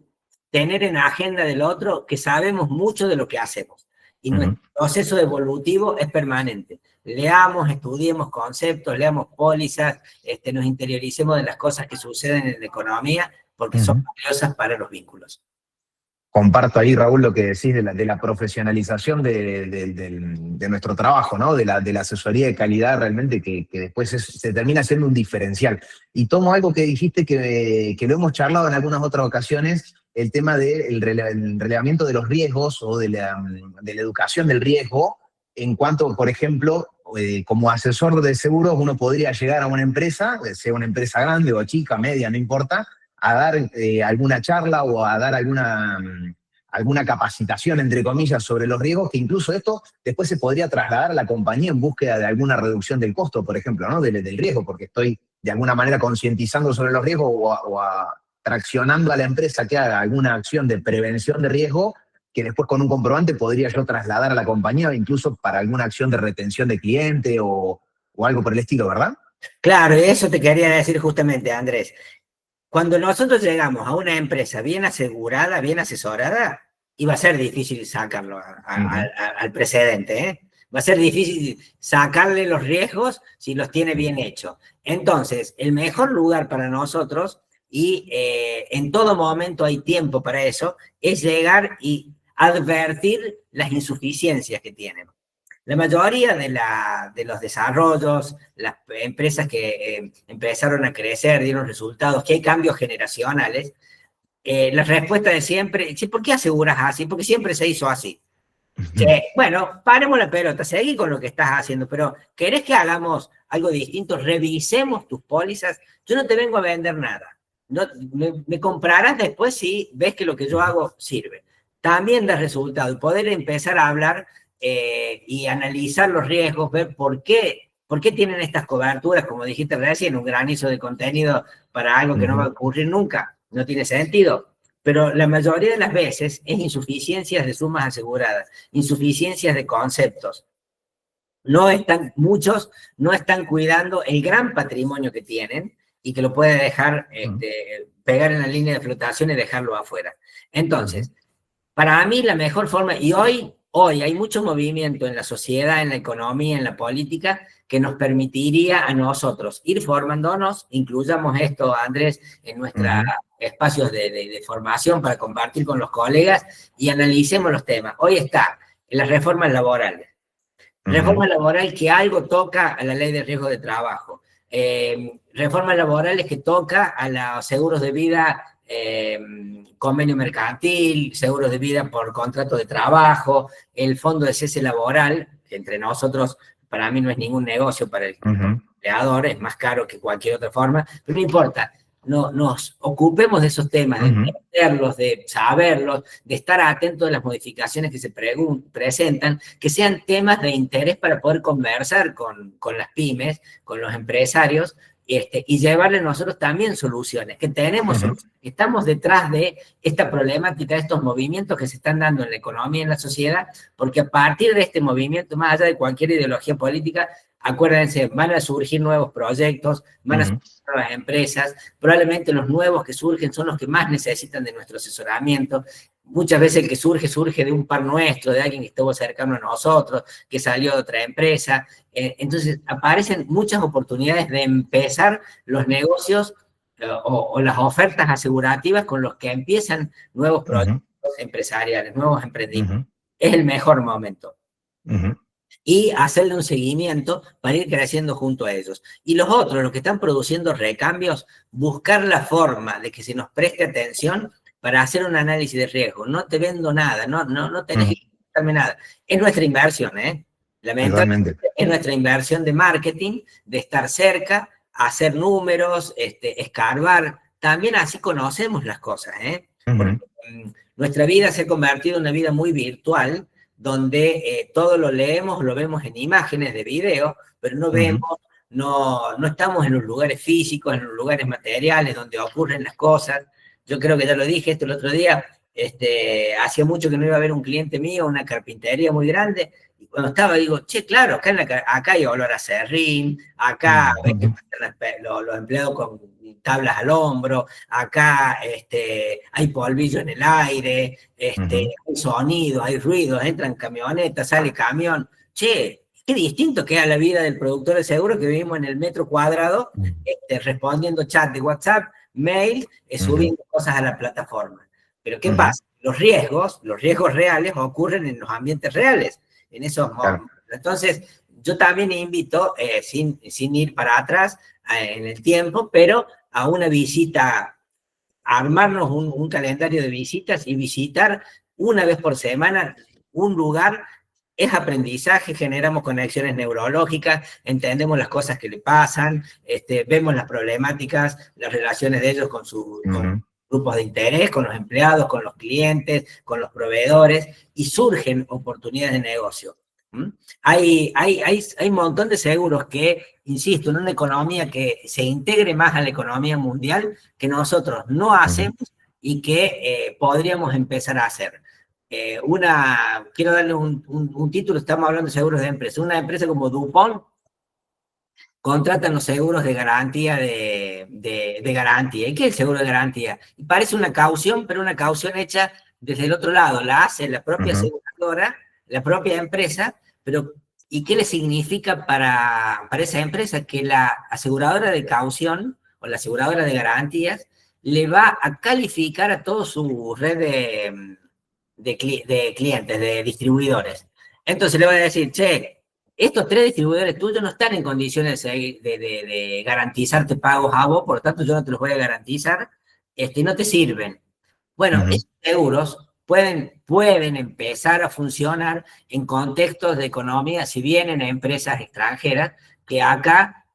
tener en la agenda del otro que sabemos mucho de lo que hacemos. Y nuestro proceso evolutivo es permanente. Leamos, estudiemos conceptos, leamos pólizas, nos interioricemos de las cosas que suceden en la economía, porque son valiosas para los vínculos. Comparto ahí, Raúl, lo que decís de la profesionalización de nuestro trabajo, ¿no? De la asesoría de calidad realmente que después se termina siendo un diferencial. Y tomo algo que dijiste que lo hemos charlado en algunas otras ocasiones, el tema del relevamiento de los riesgos o de la educación del riesgo en cuanto, por ejemplo, como asesor de seguros uno podría llegar a una empresa, sea una empresa grande o chica, media, no importa, a dar alguna charla o a dar alguna capacitación, entre comillas, sobre los riesgos, que incluso esto después se podría trasladar a la compañía en búsqueda de alguna reducción del costo, por ejemplo, ¿no? Del riesgo, porque estoy de alguna manera concientizando sobre los riesgos o traccionando a la empresa que haga alguna acción de prevención de riesgo que después con un comprobante podría yo trasladar a la compañía, incluso para alguna acción de retención de cliente o algo por el estilo, ¿verdad? Claro, y eso te quería decir justamente, Andrés. Cuando nosotros llegamos a una empresa bien asegurada, bien asesorada, y va a ser difícil sacarlo al precedente, ¿eh? Va a ser difícil sacarle los riesgos si los tiene bien hechos. Entonces, el mejor lugar para nosotros, y en todo momento hay tiempo para eso, es llegar y advertir las insuficiencias que tienen. La mayoría de los desarrollos, las empresas que empezaron a crecer, dieron resultados, que hay cambios generacionales, la respuesta de siempre, ¿por qué aseguras así? Porque siempre se hizo así. Bueno, paremos la pelota, seguí con lo que estás haciendo, pero ¿querés que hagamos algo distinto? Revisemos tus pólizas. Yo no te vengo a vender nada. No, me comprarás después si ves que lo que yo hago sirve. También da resultado. Y poder empezar a hablar y analizar los riesgos, ver por qué tienen estas coberturas, como dijiste recién, un granizo de contenido para algo que no va a ocurrir nunca. No tiene sentido. Pero la mayoría de las veces es insuficiencias de sumas aseguradas, insuficiencias de conceptos. Muchos no están cuidando el gran patrimonio que tienen y que lo puede dejar, pegar en la línea de flotación y dejarlo afuera. Entonces, para mí la mejor forma, y hoy hay mucho movimiento en la sociedad, en la economía, en la política, que nos permitiría a nosotros ir formándonos, incluyamos esto, Andrés, en nuestros espacios de formación para compartir con los colegas y analicemos los temas. Hoy está en las reformas laborales. Reforma laboral que algo toca a la ley de riesgo de trabajo. Reformas laborales que toca a los seguros de vida, convenio mercantil, seguros de vida por contrato de trabajo, el fondo de cese laboral, que entre nosotros para mí no es ningún negocio para el empleador, es más caro que cualquier otra forma, pero no importa. No, nos ocupemos de esos temas, de entenderlos, de saberlos, de estar atentos a las modificaciones que se presentan, que sean temas de interés para poder conversar con las pymes, con los empresarios, y llevarle nosotros también soluciones, que tenemos soluciones, que estamos detrás de esta problemática, de estos movimientos que se están dando en la economía y en la sociedad, porque a partir de este movimiento, más allá de cualquier ideología política, acuérdense, van a surgir nuevos proyectos, van a surgir nuevas empresas, probablemente los nuevos que surgen son los que más necesitan de nuestro asesoramiento. Muchas veces el que surge de un par nuestro, de alguien que estuvo cercano a nosotros, que salió de otra empresa. Entonces aparecen muchas oportunidades de empezar los negocios o las ofertas asegurativas con los que empiezan nuevos proyectos empresariales, nuevos emprendimientos. Es el mejor momento. Y hacerle un seguimiento para ir creciendo junto a ellos. Y los otros, los que están produciendo recambios, buscar la forma de que se nos preste atención para hacer un análisis de riesgo. No te vendo nada, no tenés que darme nada. Es nuestra inversión, ¿eh? Lamentablemente es nuestra inversión de marketing, de estar cerca, hacer números, escarbar. También así conocemos las cosas, ¿eh? Porque nuestra vida se ha convertido en una vida muy virtual, donde todo lo leemos, lo vemos en imágenes de video, pero no vemos, no estamos en los lugares físicos, en los lugares materiales donde ocurren las cosas. Yo creo que ya lo dije esto el otro día, hacía mucho que no iba a ver un cliente mío, una carpintería muy grande, y cuando estaba digo, che, claro, acá hay olor a serrín, acá ves que pasan los empleados con tablas al hombro, acá hay polvillo en el aire, hay sonidos, hay ruidos, entran camionetas, sale camión, che, qué distinto queda la vida del productor de seguro que vivimos en el metro cuadrado, respondiendo chat de WhatsApp, mail, subiendo cosas a la plataforma. Pero ¿qué pasa? Los riesgos reales ocurren en los ambientes reales, en esos momentos. Entonces, yo también invito, sin ir para atrás en el tiempo, pero a una visita, armarnos un calendario de visitas y visitar una vez por semana un lugar. Es aprendizaje, generamos conexiones neurológicas, entendemos las cosas que le pasan, vemos las problemáticas, las relaciones de ellos con grupos de interés, con los empleados, con los clientes, con los proveedores, y surgen oportunidades de negocio. Hay un montón de seguros que, insisto, en una economía que se integre más a la economía mundial, que nosotros no hacemos y que podríamos empezar a hacer. Quiero darle un título, estamos hablando de seguros de empresa. Una empresa como DuPont contratan los seguros de garantía de garantía. ¿Y qué es el seguro de garantía? Y parece una caución, pero una caución hecha desde el otro lado. La hace la propia aseguradora, la propia empresa, pero ¿y qué le significa para esa empresa? Que la aseguradora de caución o la aseguradora de garantías le va a calificar a toda su red de clientes, de distribuidores. Entonces le va a decir, che, estos 3 distribuidores tuyos no están en condiciones de garantizarte pagos a vos, por lo tanto yo no te los voy a garantizar, no te sirven. Bueno, esos seguros pueden empezar a funcionar en contextos de economía, si vienen empresas extranjeras, que acá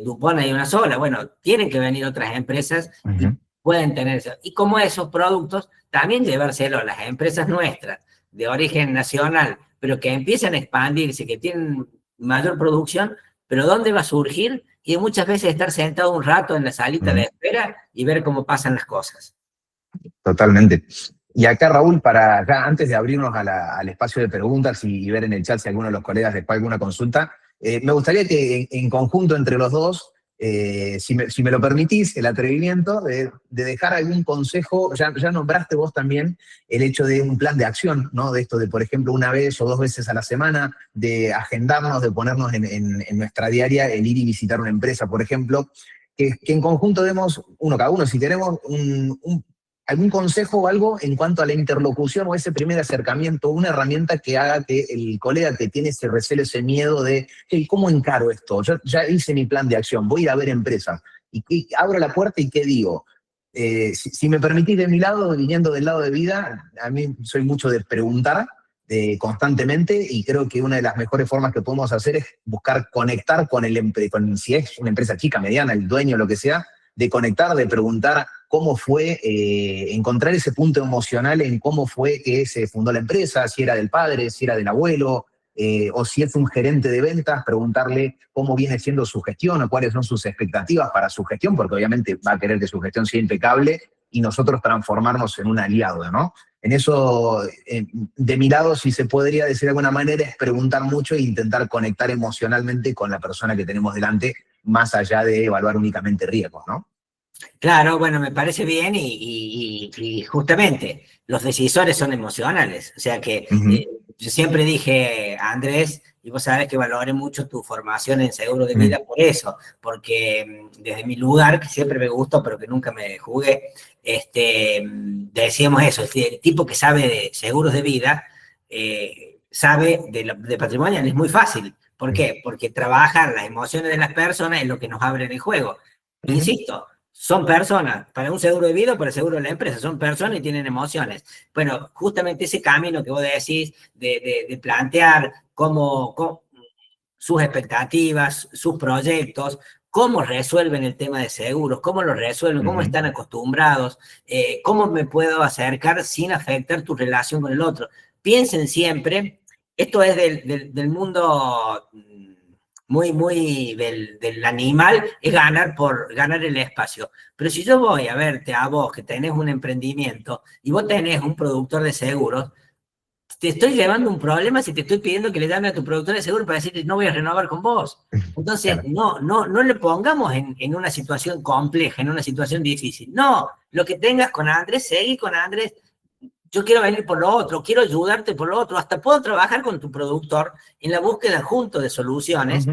DuPont hay una sola, bueno, tienen que venir otras empresas y pueden tener eso. Y como esos productos, también llevárselo a las empresas nuestras, de origen nacional, pero que empiezan a expandirse, que tienen mayor producción, pero ¿dónde va a surgir? Y muchas veces estar sentado un rato en la salita de espera y ver cómo pasan las cosas. Totalmente. Y acá, Raúl, antes de abrirnos al espacio de preguntas y ver en el chat si alguno de los colegas después alguna consulta, me gustaría que en conjunto entre los dos, si me lo permitís, el atrevimiento de dejar algún consejo. Ya nombraste vos también el hecho de un plan de acción, ¿no? De esto de, por ejemplo, 1 vez o 2 veces a la semana, de agendarnos, de ponernos en nuestra diaria el ir y visitar una empresa, por ejemplo, que en conjunto demos, cada uno, si tenemos algún consejo o algo en cuanto a la interlocución o ese primer acercamiento, una herramienta que haga que el colega que tiene ese recelo, ese miedo de, hey, ¿cómo encaro esto? Yo ya hice mi plan de acción, voy a ir a ver empresas. Y abro la puerta y ¿qué digo? Si me permitís de mi lado, viniendo del lado de vida, a mí soy mucho de preguntar constantemente, y creo que una de las mejores formas que podemos hacer es buscar conectar con si es una empresa chica, mediana, el dueño, lo que sea, de conectar, de preguntar cómo fue, encontrar ese punto emocional en cómo fue que se fundó la empresa, si era del padre, si era del abuelo, o si es un gerente de ventas, preguntarle cómo viene siendo su gestión o cuáles son sus expectativas para su gestión, porque obviamente va a querer que su gestión sea impecable y nosotros transformarnos en un aliado, ¿no? En eso, de mi lado, si se podría decir de alguna manera, es preguntar mucho e intentar conectar emocionalmente con la persona que tenemos delante, más allá de evaluar únicamente riesgos, ¿no? Claro, bueno, me parece bien y justamente los decisores son emocionales. O sea que yo siempre dije, Andrés, y vos sabés que valoré mucho tu formación en seguro de vida por eso, porque desde mi lugar, que siempre me gustó, pero que nunca me jugué, decíamos eso, el tipo que sabe de seguros de vida, sabe de patrimonial, es muy fácil. ¿Por qué? Porque trabajar las emociones de las personas es lo que nos abre el juego. Insisto, son personas, para un seguro de vida o para el seguro de la empresa, son personas y tienen emociones. Bueno, justamente ese camino que vos decís de plantear cómo sus expectativas, sus proyectos, cómo resuelven el tema de seguros, cómo lo resuelven, cómo están acostumbrados, cómo me puedo acercar sin afectar tu relación con el otro. Piensen siempre, esto es del mundo muy del animal, es ganar el espacio. Pero si yo voy a verte a vos que tenés un emprendimiento y vos tenés un productor de seguros, te estoy llevando un problema si te estoy pidiendo que le llame a tu productor de seguro para decirle no voy a renovar con vos. Entonces, Claro. no le pongamos en una situación compleja, en una situación difícil. No, lo que tengas con Andrés, seguí con Andrés. Yo quiero venir por lo otro, quiero ayudarte por lo otro, hasta puedo trabajar con tu productor en la búsqueda junto de soluciones.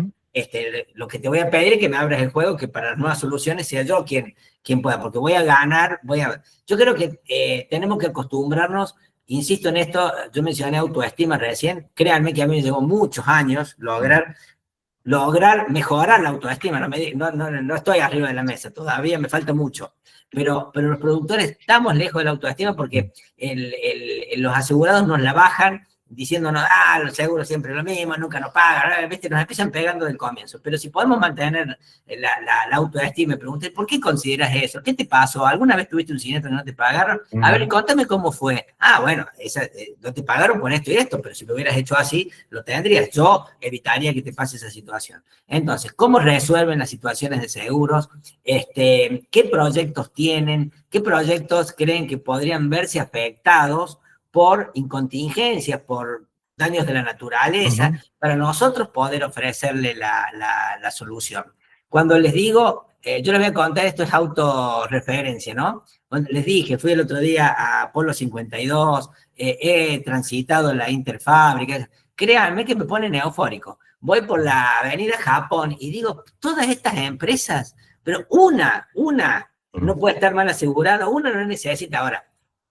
Lo que te voy a pedir es que me abras el juego, que para las nuevas soluciones sea yo quien pueda, porque voy a ganar, yo creo que tenemos que acostumbrarnos, insisto en esto, yo mencioné autoestima recién, créanme que a mí me llevó muchos años lograr mejorar la autoestima, no estoy arriba de la mesa, todavía me falta mucho, pero los productores estamos lejos de la autoestima porque los asegurados nos la bajan diciéndonos, los seguros siempre es lo mismo, nunca nos pagan, ¿viste? Nos empiezan pegando del comienzo, pero si podemos mantener la autoestima, me pregunté, ¿por qué consideras eso? ¿Qué te pasó? ¿Alguna vez tuviste un siniestro que no te pagaron? A ver, contame cómo fue. Bueno, no te pagaron por esto y esto, pero si lo hubieras hecho así, lo tendrías. Yo evitaría que te pase esa situación. Entonces, ¿cómo resuelven las situaciones de seguros? ¿Qué proyectos tienen? ¿Qué proyectos creen que podrían verse afectados por incontingencias, por daños de la naturaleza, para nosotros poder ofrecerle la solución? Cuando les digo, yo les voy a contar, esto es autorreferencia, ¿no? Cuando les dije, fui el otro día a Apolo 52, he transitado la Interfábrica, créanme que me ponen eufórico. Voy por la avenida Japón y digo, todas estas empresas, pero una no puede estar mal asegurada, una no necesita ahora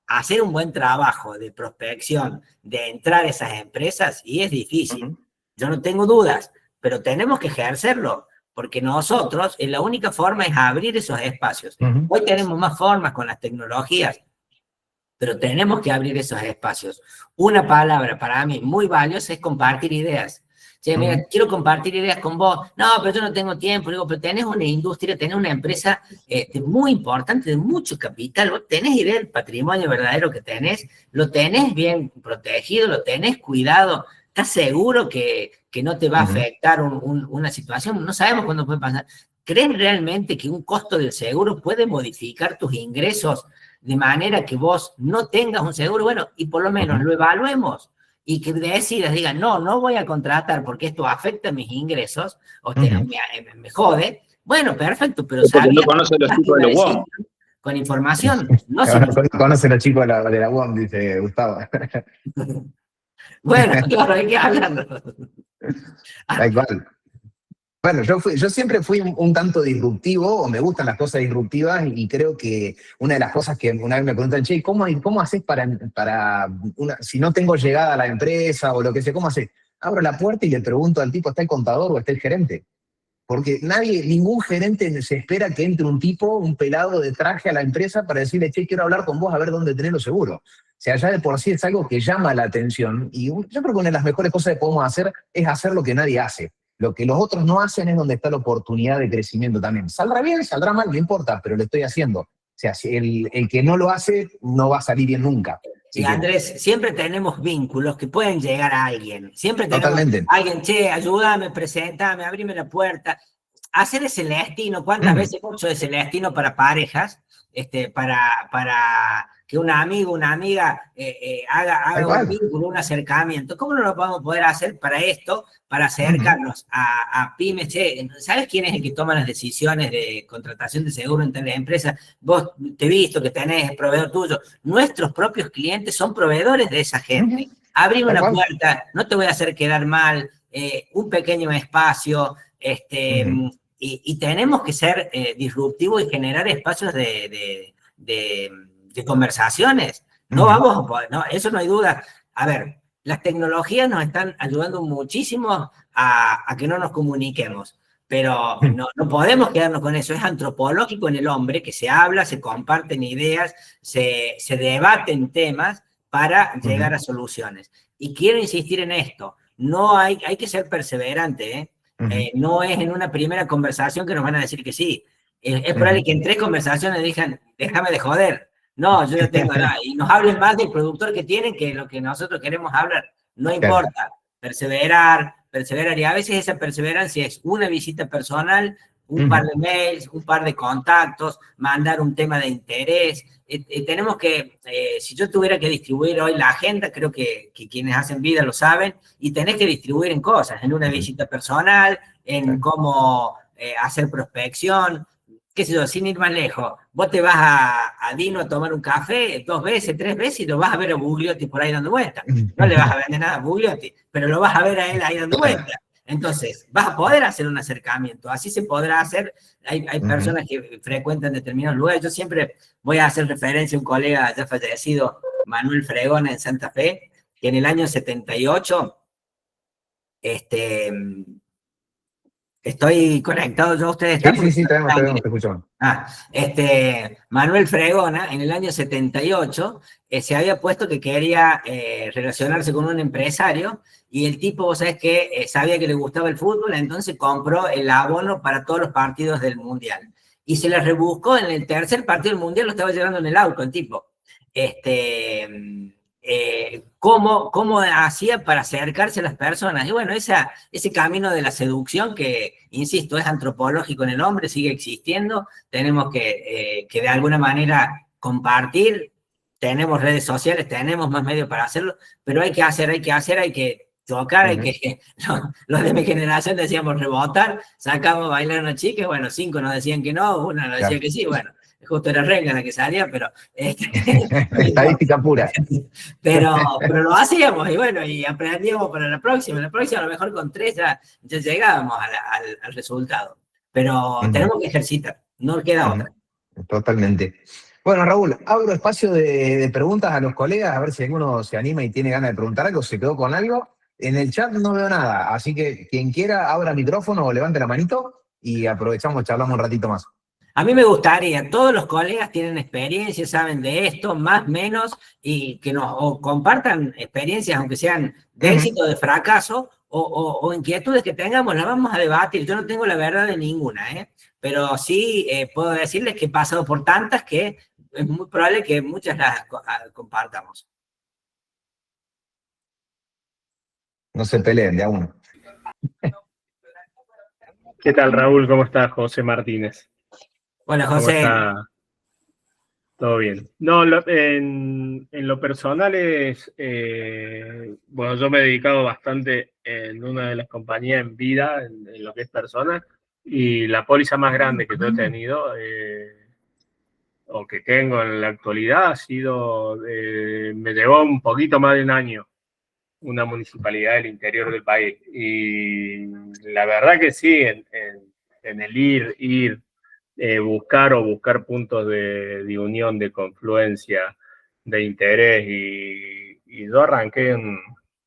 hacer un buen trabajo de prospección, de entrar a esas empresas, y es difícil. Yo no tengo dudas, pero tenemos que ejercerlo, porque nosotros, la única forma es abrir esos espacios. Hoy tenemos más formas con las tecnologías, pero tenemos que abrir esos espacios. Una palabra para mí muy valiosa es compartir ideas. Che, mira, quiero compartir ideas con vos. No, pero yo no tengo tiempo. Digo, pero tenés una industria, tenés una empresa muy importante, de mucho capital. Vos tenés idea del patrimonio verdadero que tenés, lo tenés bien protegido, lo tenés cuidado. ¿Estás seguro que no te va a afectar una situación? No sabemos cuándo puede pasar. ¿Crees realmente que un costo del seguro puede modificar tus ingresos de manera que vos no tengas un seguro? Bueno, y por lo menos lo evaluemos y que decidas, digan, no voy a contratar porque esto afecta mis ingresos o me jode. Bueno, perfecto, pero porque no conoce los tipos de los WOM. Con información. No conoce a los chicos de la UOM, dice Gustavo. Bueno, claro, hay que hablarlo. Tal cual. Bueno, yo siempre fui un tanto disruptivo, o me gustan las cosas disruptivas, y creo que una de las cosas que una vez me preguntan, che, ¿cómo haces si no tengo llegada a la empresa o lo que sea, cómo haces? Abro la puerta y le pregunto al tipo, ¿está el contador o está el gerente? Porque ningún gerente se espera que entre un pelado de traje a la empresa para decirle, che, quiero hablar con vos a ver dónde tenés los seguros. O sea, ya de por sí es algo que llama la atención, y yo creo que una de las mejores cosas que podemos hacer es hacer lo que nadie hace. Lo que los otros no hacen es donde está la oportunidad de crecimiento también. Saldrá bien, saldrá mal, no importa, pero lo estoy haciendo. O sea, si el que no lo hace no va a salir bien nunca. Sí, Andrés, siempre tenemos vínculos que pueden llegar a alguien. Siempre tenemos Totalmente. Alguien, che, ayúdame, presentame, abrime la puerta. Hacer ese Celestino, ¿cuántas veces hemos hecho de Celestino para parejas? Para que un amigo, una amiga haga un vínculo, un acercamiento. ¿Cómo no lo podemos poder hacer para esto, para acercarnos a pymes? Che, ¿sabes quién es el que toma las decisiones de contratación de seguro entre las empresas? Vos te he visto que tenés proveedor tuyo. Nuestros propios clientes son proveedores de esa gente. Abrir una puerta, no te voy a hacer quedar mal, un pequeño espacio, y tenemos que ser disruptivos y generar espacios de conversaciones. No vamos a poder, no, eso no hay duda. A ver, las tecnologías nos están ayudando muchísimo a que no nos comuniquemos, pero no podemos quedarnos con eso. Es antropológico en el hombre que se habla, se comparten ideas, se debaten temas para llegar a soluciones. Y quiero insistir en esto, no hay que ser perseverante, ¿eh? No es en una primera conversación que nos van a decir que sí. Es probable que en 3 conversaciones digan, déjame de joder. No, yo ya tengo nada. Y nos hablen más del productor que tienen que lo que nosotros queremos hablar. No importa. Perseverar, perseverar. Y a veces esa perseverancia es una visita personal, un par de mails, un par de contactos, mandar un tema de interés. Tenemos que, si yo tuviera que distribuir hoy la agenda, creo que quienes hacen vida lo saben, y tenés que distribuir en cosas, en una visita personal, en cómo hacer prospección, qué sé yo, sin ir más lejos. Vos te vas a Dino a tomar un café 2 veces, 3 veces y lo vas a ver a Bugliotti por ahí dando vueltas. No le vas a vender nada a Bugliotti, pero lo vas a ver a él ahí dando vueltas. Entonces, vas a poder hacer un acercamiento. Así se podrá hacer. Hay personas que frecuentan determinados lugares. Yo siempre voy a hacer referencia a un colega ya fallecido, Manuel Fregona, en Santa Fe, que en el año 78, estoy conectado yo a ustedes. Sí, te vemos, te escuchamos. Manuel Fregona, en el año 78, se había puesto que quería relacionarse con un empresario, y el tipo, vos sabés que sabía que le gustaba el fútbol, entonces compró el abono para todos los partidos del Mundial. Y se le rebuscó en el tercer partido del Mundial, lo estaba llevando en el auto el tipo. Cómo hacía para acercarse a las personas. Y bueno, ese camino de la seducción que, insisto, es antropológico en el hombre, sigue existiendo. Tenemos que de alguna manera compartir. Tenemos redes sociales, tenemos más medios para hacerlo, pero hay que tocar, hay que, los de mi generación decíamos rebotar, sacamos a bailar a una chica, bueno, 5 nos decían que no, una nos decía que sí, bueno, justo era Renga la que salía, pero... Estadística pura. Pero lo hacíamos, y bueno, y aprendíamos para la próxima a lo mejor con 3 ya llegábamos al resultado. Pero tenemos que ejercitar, no queda otra. Totalmente. Bueno, Raúl, abro espacio de preguntas a los colegas, a ver si alguno se anima y tiene ganas de preguntar algo, se quedó con algo. En el chat no veo nada, así que quien quiera abra micrófono o levante la manito y aprovechamos, charlamos un ratito más. A mí me gustaría, todos los colegas tienen experiencia, saben de esto, más o menos, y que nos compartan experiencias, aunque sean de éxito o de fracaso, o inquietudes que tengamos, las vamos a debatir. Yo no tengo la verdad de ninguna, pero sí puedo decirles que he pasado por tantas que es muy probable que muchas las compartamos. No se peleen de a uno. ¿Qué tal, Raúl? ¿Cómo estás? José Martínez. Hola, José. ¿Cómo está? Todo bien. No, en lo personal es, bueno, yo me he dedicado bastante en una de las compañías en vida, en lo que es persona, y la póliza más grande que yo he tenido, o que tengo en la actualidad, ha sido, me llevó un poquito más de un año, una municipalidad del interior del país. Y la verdad que sí, en el ir, buscar puntos de unión, de confluencia, de interés, y yo arranqué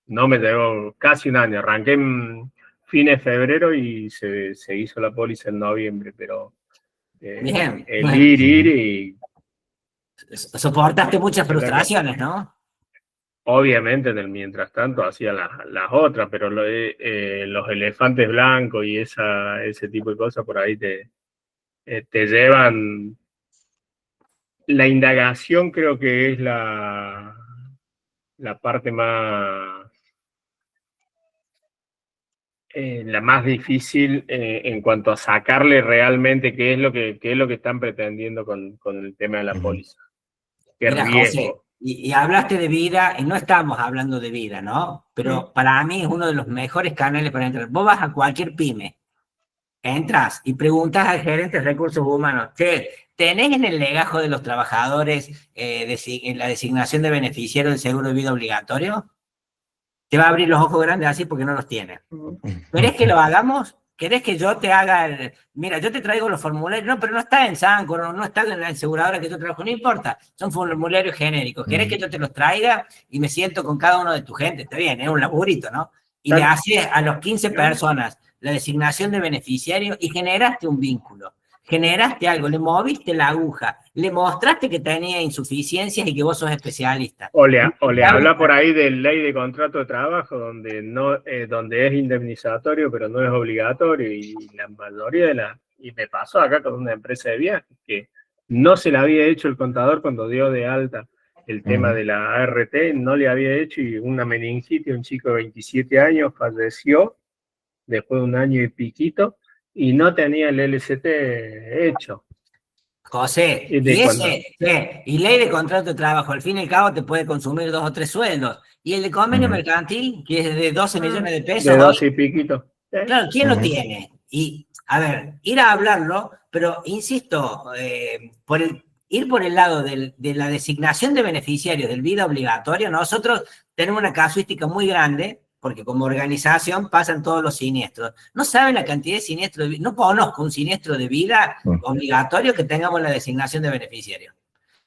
no me llevó casi un año, arranqué en fines de febrero y se hizo la póliza en noviembre, pero bien, el bueno. ir y... Soportaste muchas frustraciones, ¿no? Obviamente, en el mientras tanto hacía las otras, pero los elefantes blancos y ese tipo de cosas por ahí te llevan. La indagación creo que es la parte más, la más difícil en cuanto a sacarle realmente qué es lo que están pretendiendo con el tema de la póliza. Qué Mira, riesgo. José, y hablaste de vida, y no estamos hablando de vida, ¿no? Pero para mí es uno de los mejores canales para entrar. Vos vas a cualquier pyme, entras y preguntas al gerente de recursos humanos, che, ¿tenés en el legajo de los trabajadores en la designación de beneficiario del seguro de vida obligatorio? Te va a abrir los ojos grandes así porque no los tiene. ¿Querés que lo hagamos? ¿Querés que yo te haga mira, yo te traigo los formularios? No, pero no está en Sanco, no está en la aseguradora que yo trabajo, no importa, son formularios genéricos. ¿Querés que yo te los traiga y me siento con cada uno de tu gente? Está bien, es un laburito, ¿no? Y le haces a los 15 personas la designación de beneficiario y generaste un vínculo. Generaste algo, le moviste la aguja, le mostraste que tenía insuficiencias y que vos sos especialista. O le habla por ahí de ley de contrato de trabajo, donde es indemnizatorio, pero no es obligatorio, y la mayoría y me pasó acá con una empresa de viajes, que no se le había hecho el contador cuando dio de alta el tema de la ART, no le había hecho, y una meningitis, un chico de 27 años falleció, después de un año y piquito, y no tenía el LCT hecho. José, Y y ley de contrato de trabajo, al fin y al cabo te puede consumir 2 o 3 sueldos. Y el de convenio mercantil, que es de 12 millones de pesos. De 12 y piquito. Claro, ¿quién lo tiene? Y, a ver, ir a hablarlo, pero insisto, ir por el lado de la designación de beneficiarios del vida obligatorio, nosotros tenemos una casuística muy grande, porque como organización pasan todos los siniestros. No saben la cantidad de siniestros, no conozco un siniestro de vida obligatorio que tengamos la designación de beneficiarios.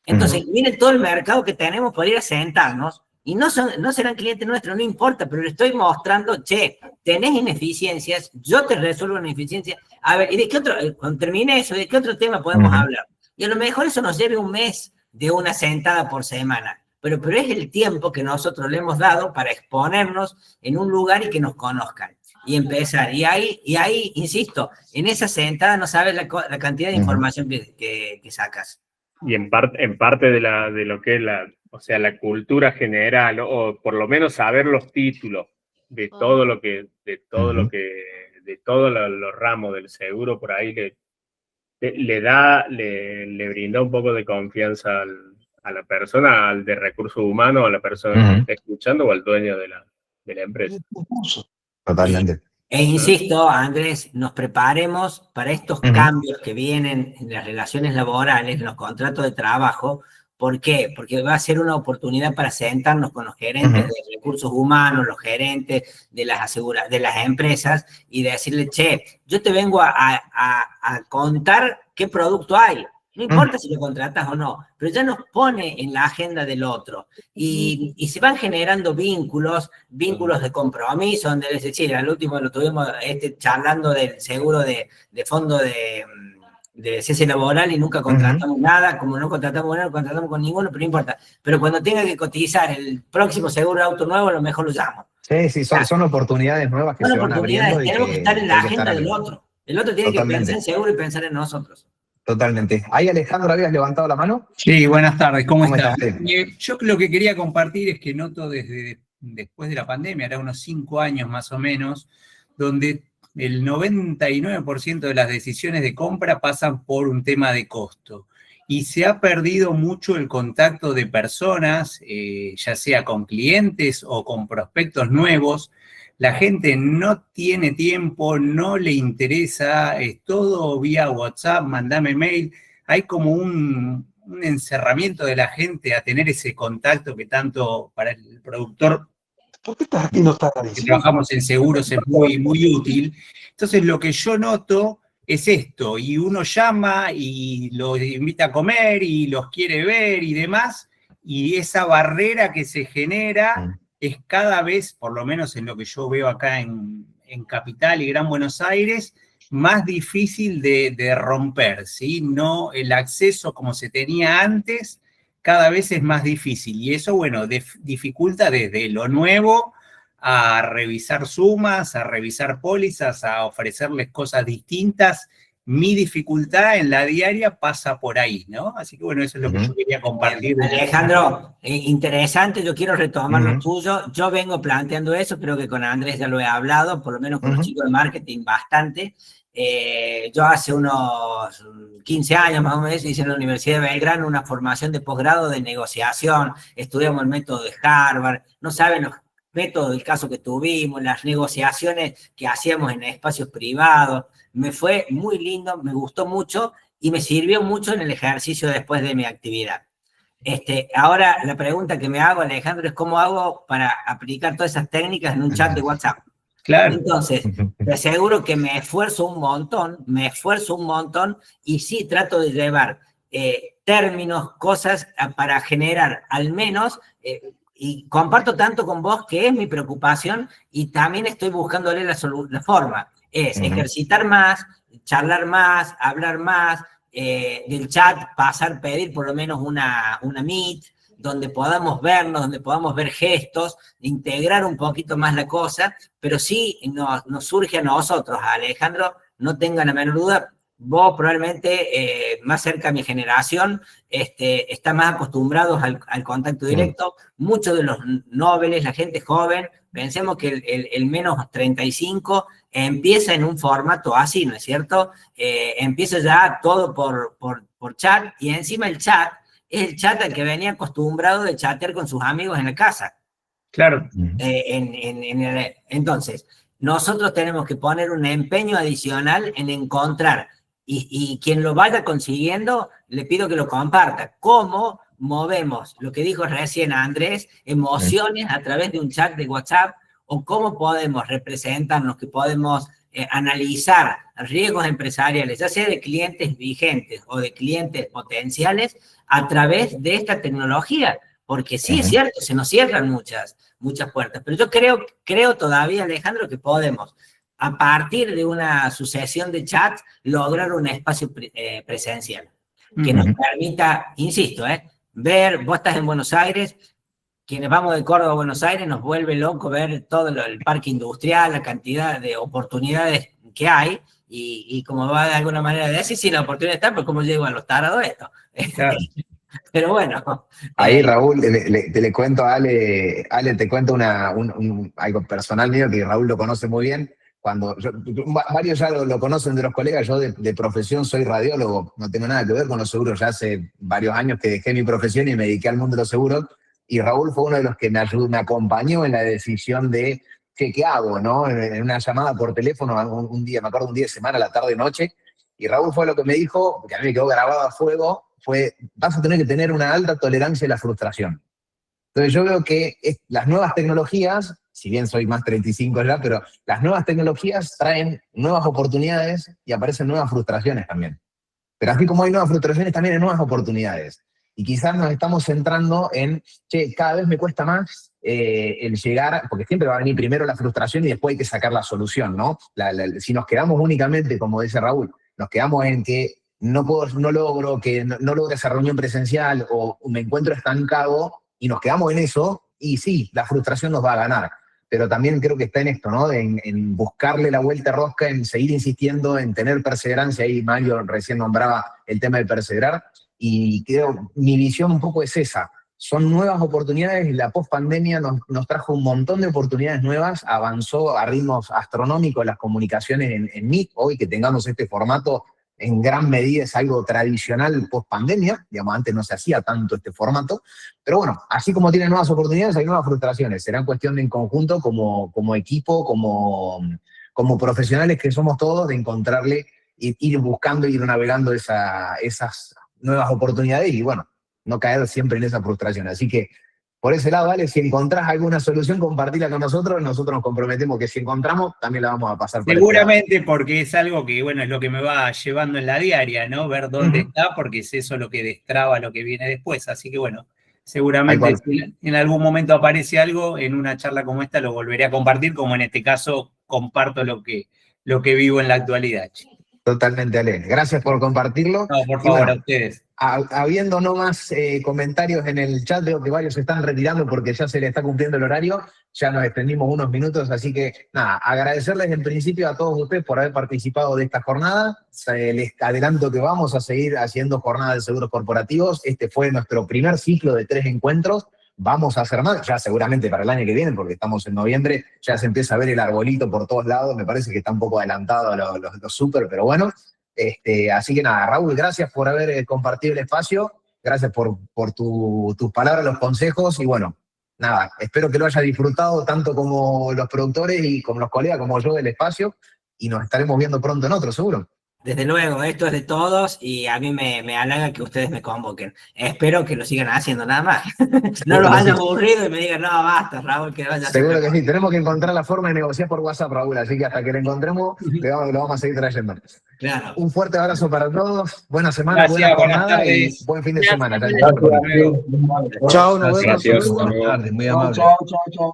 Entonces, miren todo el mercado que tenemos por ir a sentarnos, y no serán clientes nuestros, no importa, pero le estoy mostrando, che, tenés ineficiencias, yo te resuelvo una ineficiencia. A ver, ¿y de qué otro, cuando termine eso, de qué otro tema podemos hablar? Y a lo mejor eso nos lleve un mes de una sentada por semana, pero es el tiempo que nosotros le hemos dado para exponernos en un lugar y que nos conozcan. Y empezar. Y ahí, insisto, en esa sentada no sabes la cantidad de información que sacas. Y en parte de lo que es la cultura general, o por lo menos saber los títulos de todo lo que, de todos los ramos del seguro, por ahí le brinda un poco de confianza a la persona, al de recursos humanos, a la persona que está escuchando o al dueño de la empresa. Totalmente. E insisto, Andrés, nos preparemos para estos cambios que vienen en las relaciones laborales, en los contratos de trabajo. ¿Por qué? Porque va a ser una oportunidad para sentarnos con los gerentes de recursos humanos, los gerentes de las empresas y decirle, che, yo te vengo a contar qué producto hay. No importa si lo contratas o no, pero ya nos pone en la agenda del otro. Y se van generando vínculos de compromiso, donde les decía, al último lo tuvimos charlando del seguro de fondo de cese laboral y nunca contratamos nada, como no contratamos nada, no contratamos con ninguno, pero no importa. Pero cuando tenga que cotizar el próximo seguro de auto nuevo, a lo mejor lo llamo. Sí, son oportunidades nuevas que se van abriendo. Tenemos que estar en la agenda del otro. El otro tiene que pensar en seguro y pensar en nosotros. Totalmente. Ahí, Alejandro, ¿habías levantado la mano? Sí, buenas tardes, ¿cómo estás? Yo lo que quería compartir es que noto después de la pandemia, ahora unos 5 años más o menos, donde el 99% de las decisiones de compra pasan por un tema de costo. Y se ha perdido mucho el contacto de personas, ya sea con clientes o con prospectos nuevos. La gente no tiene tiempo, no le interesa, es todo vía WhatsApp, mandame mail. Hay como un encerramiento de la gente a tener ese contacto que tanto para el productor, ¿por qué estás aquí no estás que trabajamos en seguros, es muy, muy útil? Entonces, lo que yo noto es esto, y uno llama y lo invita a comer y los quiere ver y demás, y esa barrera que se genera es cada vez, por lo menos en lo que yo veo acá en Capital y Gran Buenos Aires, más difícil de romper, ¿sí? No, el acceso como se tenía antes cada vez es más difícil, y eso, bueno, dificulta desde lo nuevo a revisar sumas, a revisar pólizas, a ofrecerles cosas distintas. Mi dificultad en la diaria pasa por ahí, ¿no? Así que bueno, eso es lo que yo quería compartir. Alejandro, interesante, yo quiero retomar lo tuyo. Yo vengo planteando eso, creo que con Andrés ya lo he hablado, por lo menos con los chicos de marketing bastante. Yo hace unos 15 años más o menos hice en la Universidad de Belgrano una formación de posgrado de negociación, estudiamos el método de Harvard, no saben los métodos del caso que tuvimos, las negociaciones que hacíamos en espacios privados. Me fue muy lindo, me gustó mucho y me sirvió mucho en el ejercicio después de mi actividad. Ahora la pregunta que me hago, Alejandro, es cómo hago para aplicar todas esas técnicas en un chat de WhatsApp. Claro. Entonces, te aseguro que me esfuerzo un montón y sí trato de llevar términos, cosas para generar al menos, y comparto tanto con vos que es mi preocupación y también estoy buscándole la forma. Es ejercitar más, charlar más, hablar más, del chat pedir por lo menos una meet, donde podamos vernos, donde podamos ver gestos, integrar un poquito más la cosa, pero sí nos surge a nosotros, a Alejandro, no tengan la menor duda, vos probablemente más cerca a mi generación, está más acostumbrados al contacto directo, muchos de los nobles, la gente joven, Pensemos que el menos 35 empieza en un formato así, ¿no es cierto? Empieza ya todo por chat, y encima el chat es el chat al que venía acostumbrado de chatear con sus amigos en la casa. Claro. Entonces, nosotros tenemos que poner un empeño adicional en encontrar, y quien lo vaya consiguiendo, le pido que lo comparta. ¿Cómo movemos, lo que dijo recién Andrés, emociones a través de un chat de WhatsApp? ¿O cómo podemos representarnos, que podemos analizar riesgos empresariales, ya sea de clientes vigentes o de clientes potenciales, a través de esta tecnología? Porque sí, es cierto, se nos cierran muchas puertas, pero yo creo todavía, Alejandro, que podemos, a partir de una sucesión de chats, lograr un espacio presencial que nos permita, insisto, ver, vos estás en Buenos Aires, quienes vamos de Córdoba a Buenos Aires, nos vuelve loco ver todo el parque industrial, la cantidad de oportunidades que hay, y como va de alguna manera de decir, sí, la oportunidad está, pero ¿cómo llego a los tarados esto? Claro. Pero bueno. Ahí, Raúl, le cuento a Ale, te cuento algo personal mío, que Raúl lo conoce muy bien. Varios ya lo conocen de los colegas, yo de profesión soy radiólogo, no tengo nada que ver con los seguros, ya hace varios años que dejé mi profesión y me dediqué al mundo de los seguros, y Raúl fue uno de los que me acompañó en la decisión de qué hago, ¿no? En una llamada por teléfono, un día, me acuerdo, un día de semana, a la tarde-noche, y Raúl fue lo que me dijo, que a mí me quedó grabado a fuego, fue: vas a tener que tener una alta tolerancia a la frustración. Entonces yo veo que las nuevas tecnologías, si bien soy más 35 ya, pero las nuevas tecnologías traen nuevas oportunidades y aparecen nuevas frustraciones también. Pero así como hay nuevas frustraciones, también hay nuevas oportunidades. Y quizás nos estamos centrando en, cada vez me cuesta más el llegar, porque siempre va a venir primero la frustración y después hay que sacar la solución, ¿no? Si nos quedamos únicamente, como dice Raúl, nos quedamos en que no logro esa reunión presencial, o me encuentro estancado, y nos quedamos en eso, y sí, la frustración nos va a ganar. Pero también creo que está en esto, ¿no? En buscarle la vuelta rosca, en seguir insistiendo, en tener perseverancia. Ahí Mario recién nombraba el tema de perseverar, y creo, mi visión un poco es esa. Son nuevas oportunidades, y la post-pandemia nos trajo un montón de oportunidades nuevas, avanzó a ritmos astronómicos las comunicaciones en Meet. Hoy que tengamos este formato, en gran medida es algo tradicional post-pandemia, digamos, antes no se hacía tanto este formato, pero bueno, así como tiene nuevas oportunidades, hay nuevas frustraciones. Será cuestión de, en conjunto, como equipo, como profesionales que somos todos, de encontrarle, ir buscando, ir navegando esas nuevas oportunidades, y bueno, no caer siempre en esa frustración. Así que, por ese lado, Ale, si encontrás alguna solución, compartila con nosotros nos comprometemos que si encontramos, también la vamos a pasar por seguramente, porque es algo que, bueno, es lo que me va llevando en la diaria, ¿no? Ver dónde está, porque es eso lo que destraba lo que viene después. Así que, bueno, seguramente si en algún momento aparece algo, en una charla como esta lo volveré a compartir, como en este caso comparto lo que vivo en la actualidad. Totalmente, Ale. Gracias por compartirlo. No, por favor, bueno, a ustedes. Habiendo no más comentarios en el chat, veo que varios se están retirando porque ya se le está cumpliendo el horario, ya nos extendimos unos minutos, así que nada, agradecerles en principio a todos ustedes por haber participado de esta jornada. Les adelanto que vamos a seguir haciendo jornadas de seguros corporativos. Este fue nuestro primer ciclo de 3 encuentros. Vamos a hacer más, ya seguramente para el año que viene, porque estamos en noviembre, ya se empieza a ver el arbolito por todos lados. Me parece que está un poco adelantado a los súper, pero bueno. Así que nada, Raúl, gracias por haber compartido el espacio, gracias por tus palabras, los consejos, y bueno, nada, espero que lo haya disfrutado tanto como los productores y como los colegas, como yo, del espacio, y nos estaremos viendo pronto en otro, seguro. Desde luego, esto es de todos, y a mí me halaga que ustedes me convoquen. Espero que lo sigan haciendo, nada más. No los haya aburrido y me digan, no, basta, Raúl, que vaya. Seguro que sí, tenemos que encontrar la forma de negociar por WhatsApp, Raúl, así que hasta que lo encontremos, lo vamos a seguir trayendo. Claro. Un fuerte abrazo para todos, buena semana, gracias, buena jornada y buen fin de semana. Chao, nos vemos. Gracias. Muy amable. Chao.